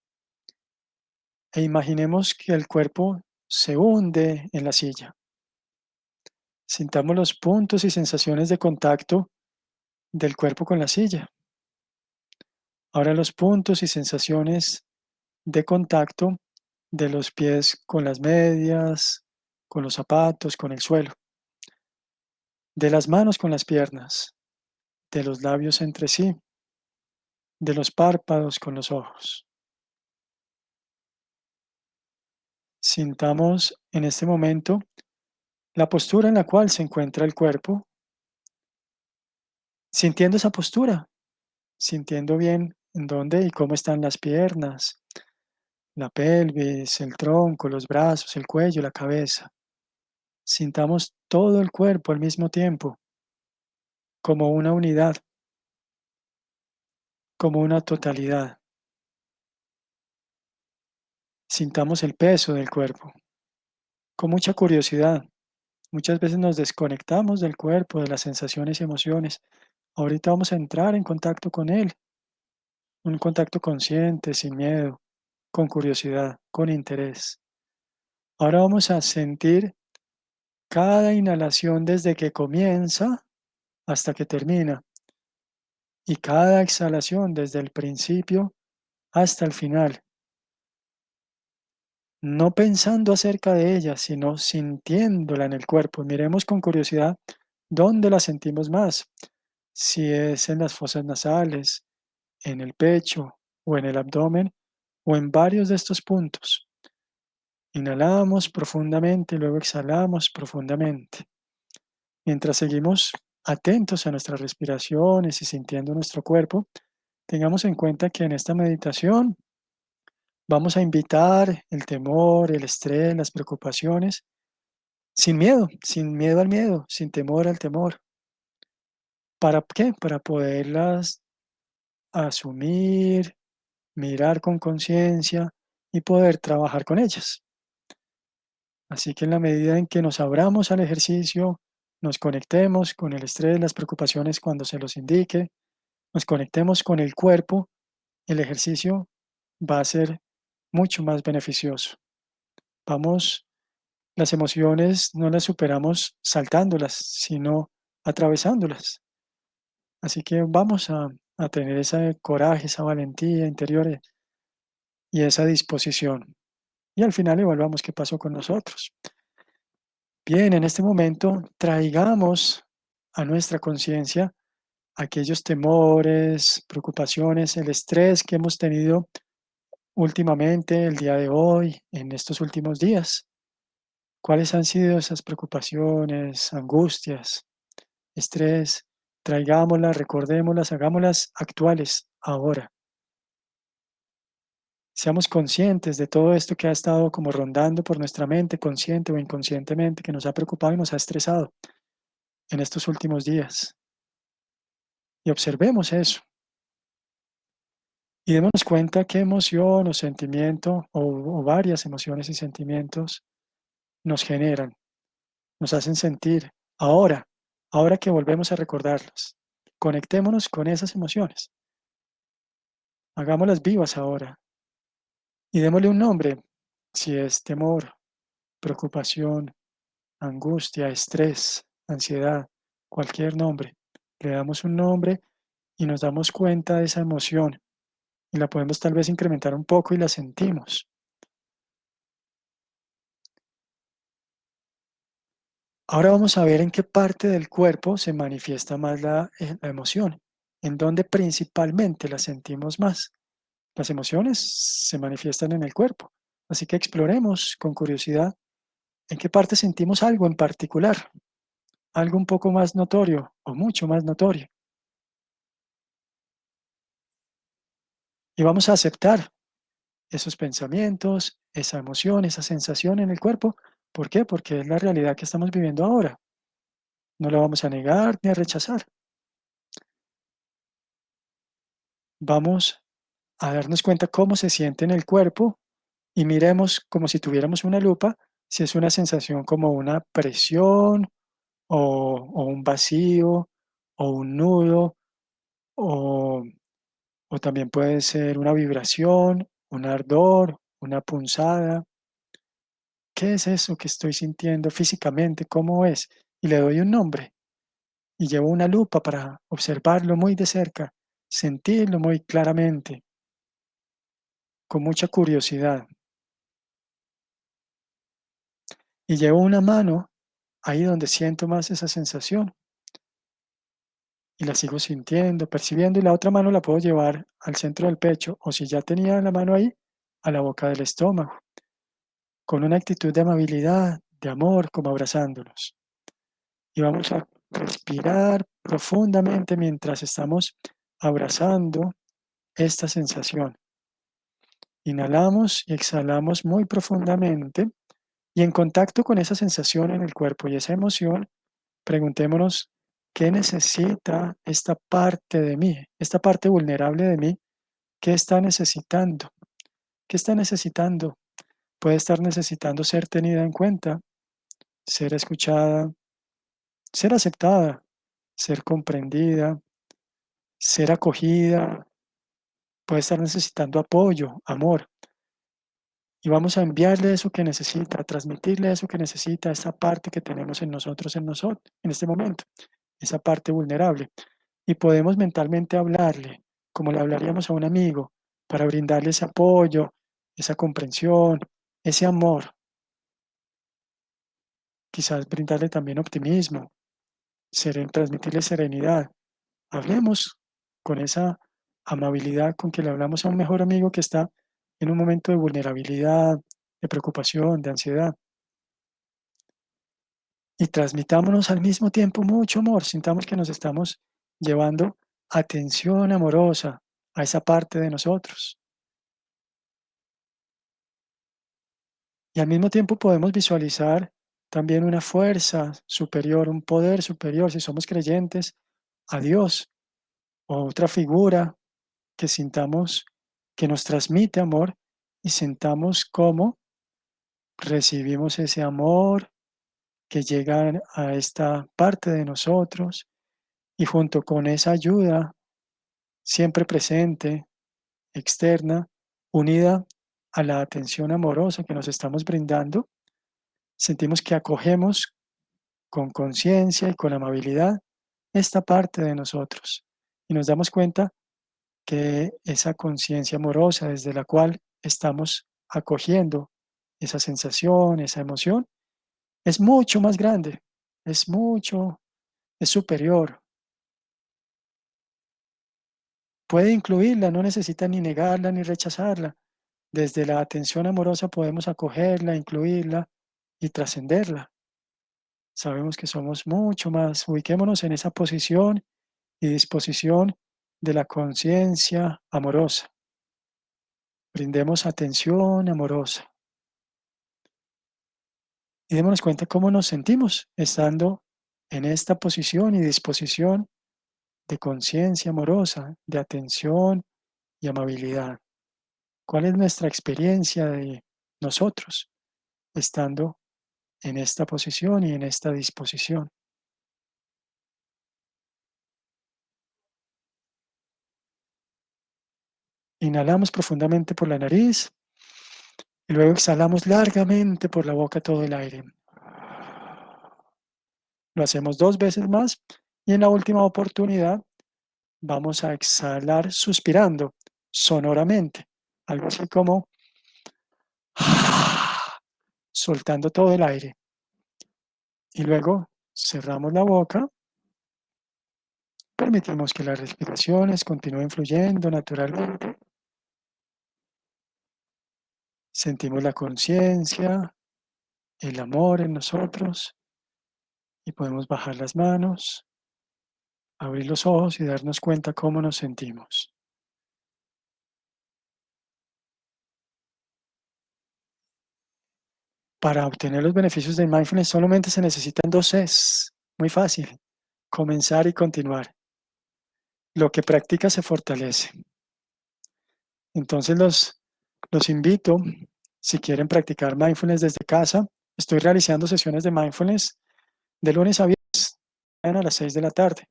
E imaginemos que el cuerpo se hunde en la silla. Sintamos los puntos y sensaciones de contacto del cuerpo con la silla. Ahora los puntos y sensaciones de contacto de los pies con las medias, con los zapatos, con el suelo, de las manos con las piernas, de los labios entre sí, de los párpados con los ojos. Sintamos en este momento la postura en la cual se encuentra el cuerpo, sintiendo esa postura, sintiendo bien en dónde y cómo están las piernas, la pelvis, el tronco, los brazos, el cuello, la cabeza. Sintamos todo el cuerpo al mismo tiempo, como una unidad, como una totalidad. Sintamos el peso del cuerpo. con mucha curiosidad. Muchas veces nos desconectamos del cuerpo, de las sensaciones y emociones. Ahorita vamos a entrar en contacto con él, un contacto consciente, sin miedo, con curiosidad, con interés. Ahora vamos a sentir cada inhalación desde que comienza hasta que termina y cada exhalación desde el principio hasta el final, no pensando acerca de ella, sino sintiéndola en el cuerpo. Miremos con curiosidad dónde la sentimos más, si es en las fosas nasales, en el pecho o en el abdomen o en varios de estos puntos. Inhalamos profundamente y luego exhalamos profundamente. Mientras seguimos atentos a nuestras respiraciones y sintiendo nuestro cuerpo, tengamos en cuenta que en esta meditación vamos a invitar el temor, el estrés, las preocupaciones, sin miedo al miedo, sin temor al temor. ¿Para qué? Para poderlas asumir, mirar con conciencia y poder trabajar con ellas. Así que en la medida en que nos abramos al ejercicio, nos conectemos con el estrés, las preocupaciones cuando se los indique, nos conectemos con el cuerpo, el ejercicio va a ser mucho más beneficioso. Vamos, las emociones no las superamos saltándolas, sino atravesándolas. Así que vamos a tener ese coraje, esa valentía interior y esa disposición. Y al final evaluamos qué pasó con nosotros. Bien, en este momento traigamos a nuestra conciencia aquellos temores, preocupaciones, el estrés que hemos tenido últimamente, el día de hoy, en estos últimos días. ¿Cuáles han sido esas preocupaciones, angustias, estrés? Traigámoslas, recordémoslas, hagámoslas actuales ahora. Seamos conscientes de todo esto que ha estado como rondando por nuestra mente, consciente o inconscientemente, que nos ha preocupado y nos ha estresado en estos últimos días. Y observemos eso. Y démonos cuenta qué emoción o sentimiento o varias emociones y sentimientos nos generan, nos hacen sentir ahora, ahora que volvemos a recordarlas. Conectémonos con esas emociones, hagámoslas vivas ahora y démosle un nombre, si es temor, preocupación, angustia, estrés, ansiedad, cualquier nombre. Le damos un nombre y nos damos cuenta de esa emoción y la podemos tal vez incrementar un poco y la sentimos. Ahora vamos a ver en qué parte del cuerpo se manifiesta más la emoción, en dónde principalmente la sentimos más. Las emociones se manifiestan en el cuerpo, así que exploremos con curiosidad en qué parte sentimos algo en particular, algo un poco más notorio o mucho más notorio. Y vamos a aceptar esos pensamientos, esa emoción, esa sensación en el cuerpo. ¿Por qué? Porque es la realidad que estamos viviendo ahora. No la vamos a negar ni a rechazar. Vamos a darnos cuenta cómo se siente en el cuerpo y miremos como si tuviéramos una lupa si es una sensación como una presión o un vacío o un nudo o, o también puede ser una vibración, un ardor, una punzada. ¿Qué es eso que estoy sintiendo físicamente? ¿Cómo es? Y le doy un nombre y llevo una lupa para observarlo muy de cerca, sentirlo muy claramente, con mucha curiosidad. Y llevo una mano ahí donde siento más esa sensación y la sigo sintiendo, percibiendo y la otra mano la puedo llevar al centro del pecho o si ya tenía la mano ahí, a la boca del estómago, con una actitud de amabilidad, de amor, como abrazándolos. Y vamos a respirar profundamente mientras estamos abrazando esta sensación. Inhalamos y exhalamos muy profundamente y en contacto con esa sensación en el cuerpo y esa emoción, preguntémonos qué necesita esta parte de mí, esta parte vulnerable de mí, qué está necesitando, qué está necesitando puede estar necesitando ser tenida en cuenta, ser escuchada, ser aceptada, ser comprendida, ser acogida, puede estar necesitando apoyo, amor. Y vamos a enviarle eso que necesita, a transmitirle eso que necesita, esa parte que tenemos en nosotros, en este momento, esa parte vulnerable. Y podemos mentalmente hablarle, como le hablaríamos a un amigo, para brindarle ese apoyo, esa comprensión, ese amor. Quizás brindarle también optimismo, transmitirle serenidad. Hablemos con esa amabilidad con que le hablamos a un mejor amigo que está en un momento de vulnerabilidad, de preocupación, de ansiedad. Y transmitámonos al mismo tiempo mucho amor, sintamos que nos estamos llevando atención amorosa a esa parte de nosotros. Y al mismo tiempo podemos visualizar también una fuerza superior, un poder superior, si somos creyentes, a Dios o otra figura que sintamos que nos transmite amor y sintamos cómo recibimos ese amor que llega a esta parte de nosotros y junto con esa ayuda siempre presente, externa, unida a la atención amorosa que nos estamos brindando, sentimos que acogemos con conciencia y con amabilidad esta parte de nosotros y nos damos cuenta que esa conciencia amorosa desde la cual estamos acogiendo esa sensación, esa emoción, es mucho más grande, es mucho, es superior. Puede incluirla, no necesita ni negarla ni rechazarla. Desde la atención amorosa podemos acogerla, incluirla y trascenderla. Sabemos que somos mucho más. Ubiquémonos en esa posición y disposición de la conciencia amorosa. Brindemos atención amorosa y démonos cuenta cómo nos sentimos estando en esta posición y disposición de conciencia amorosa, de atención y amabilidad. ¿Cuál es nuestra experiencia de nosotros estando en esta posición y en esta disposición? Inhalamos profundamente por la nariz y luego exhalamos largamente por la boca todo el aire. Lo hacemos 2 veces más y en la última oportunidad vamos a exhalar suspirando sonoramente, algo así como soltando todo el aire. Y luego cerramos la boca, permitimos que las respiraciones continúen fluyendo naturalmente, sentimos la conciencia, el amor en nosotros y podemos bajar las manos, abrir los ojos y darnos cuenta cómo nos sentimos. Para obtener los beneficios del mindfulness solamente se necesitan 2 Cs, muy fácil, comenzar y continuar. Lo que practica se fortalece. Entonces los invito, si quieren practicar mindfulness desde casa, estoy realizando sesiones de mindfulness de lunes a viernes a las 6 de la tarde.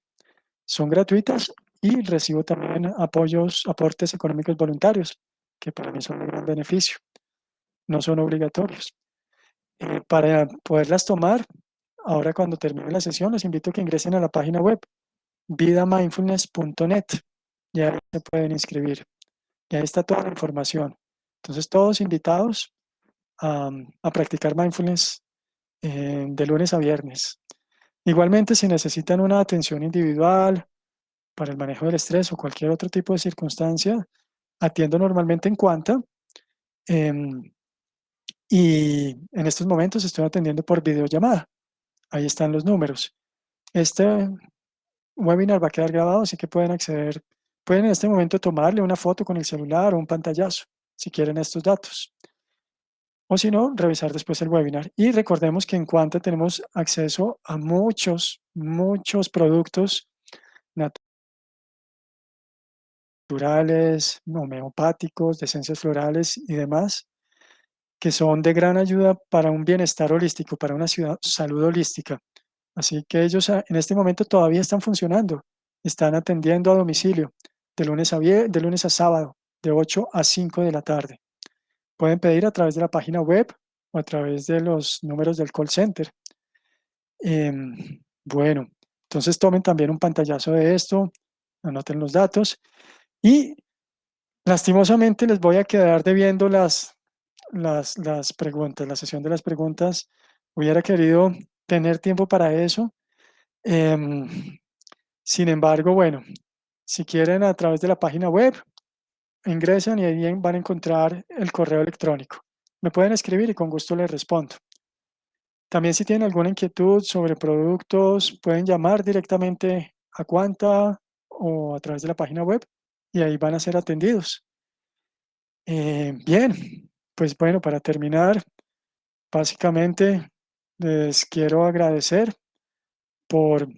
Son gratuitas y recibo también aportes económicos voluntarios, que para mí son de gran beneficio. No son obligatorios. Para poderlas tomar, ahora cuando termine la sesión, los invito a que ingresen a la página web vidamindfulness.net. Ya se pueden inscribir. Y ahí está toda la información. Entonces, todos invitados a practicar mindfulness de lunes a viernes. Igualmente, si necesitan una atención individual para el manejo del estrés o cualquier otro tipo de circunstancia, atiendo normalmente en Cuanta. em, y en estos momentos estoy atendiendo por videollamada. Ahí están los números. Este webinar va a quedar grabado, así que pueden acceder, pueden en este momento tomarle una foto con el celular o un pantallazo, si quieren estos datos. O si no, revisar después el webinar. Y recordemos que en Cuanta tenemos acceso a muchos productos naturales, homeopáticos, de esencias florales y demás, que son de gran ayuda para un bienestar holístico, para una salud holística. Así que ellos en este momento todavía están funcionando, están atendiendo a domicilio de lunes a sábado, de 8 a 5 de la tarde. Pueden pedir a través de la página web o a través de los números del call center. Bueno, entonces tomen también un pantallazo de esto, anoten los datos y lastimosamente les voy a quedar debiendo las preguntas, la sesión de las preguntas. Hubiera querido tener tiempo para eso. Em, Sin embargo, bueno, si quieren a través de la página web, ingresan y ahí van a encontrar el correo electrónico. Me pueden escribir y con gusto les respondo. También si tienen alguna inquietud sobre productos, pueden llamar directamente a Quanta o a través de la página web y ahí van a ser atendidos. Bien, pues bueno, para terminar, básicamente les quiero agradecer por,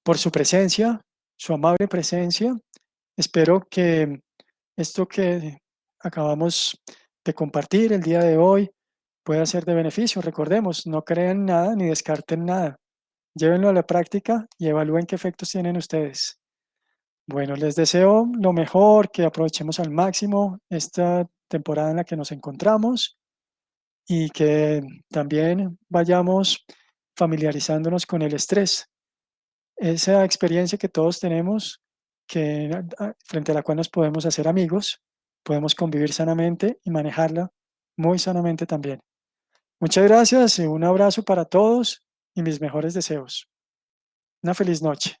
por su presencia, su amable presencia. Espero que esto que acabamos de compartir el día de hoy pueda ser de beneficio. Recordemos, no crean nada ni descarten nada. Llévenlo a la práctica y evalúen qué efectos tienen ustedes. Bueno, les deseo lo mejor, que aprovechemos al máximo esta temporada en la que nos encontramos y que también vayamos familiarizándonos con el estrés, esa experiencia que todos tenemos, que frente a la cual nos podemos hacer amigos, podemos convivir sanamente y manejarla muy sanamente también. Muchas gracias, un abrazo para todos y mis mejores deseos. Una feliz noche.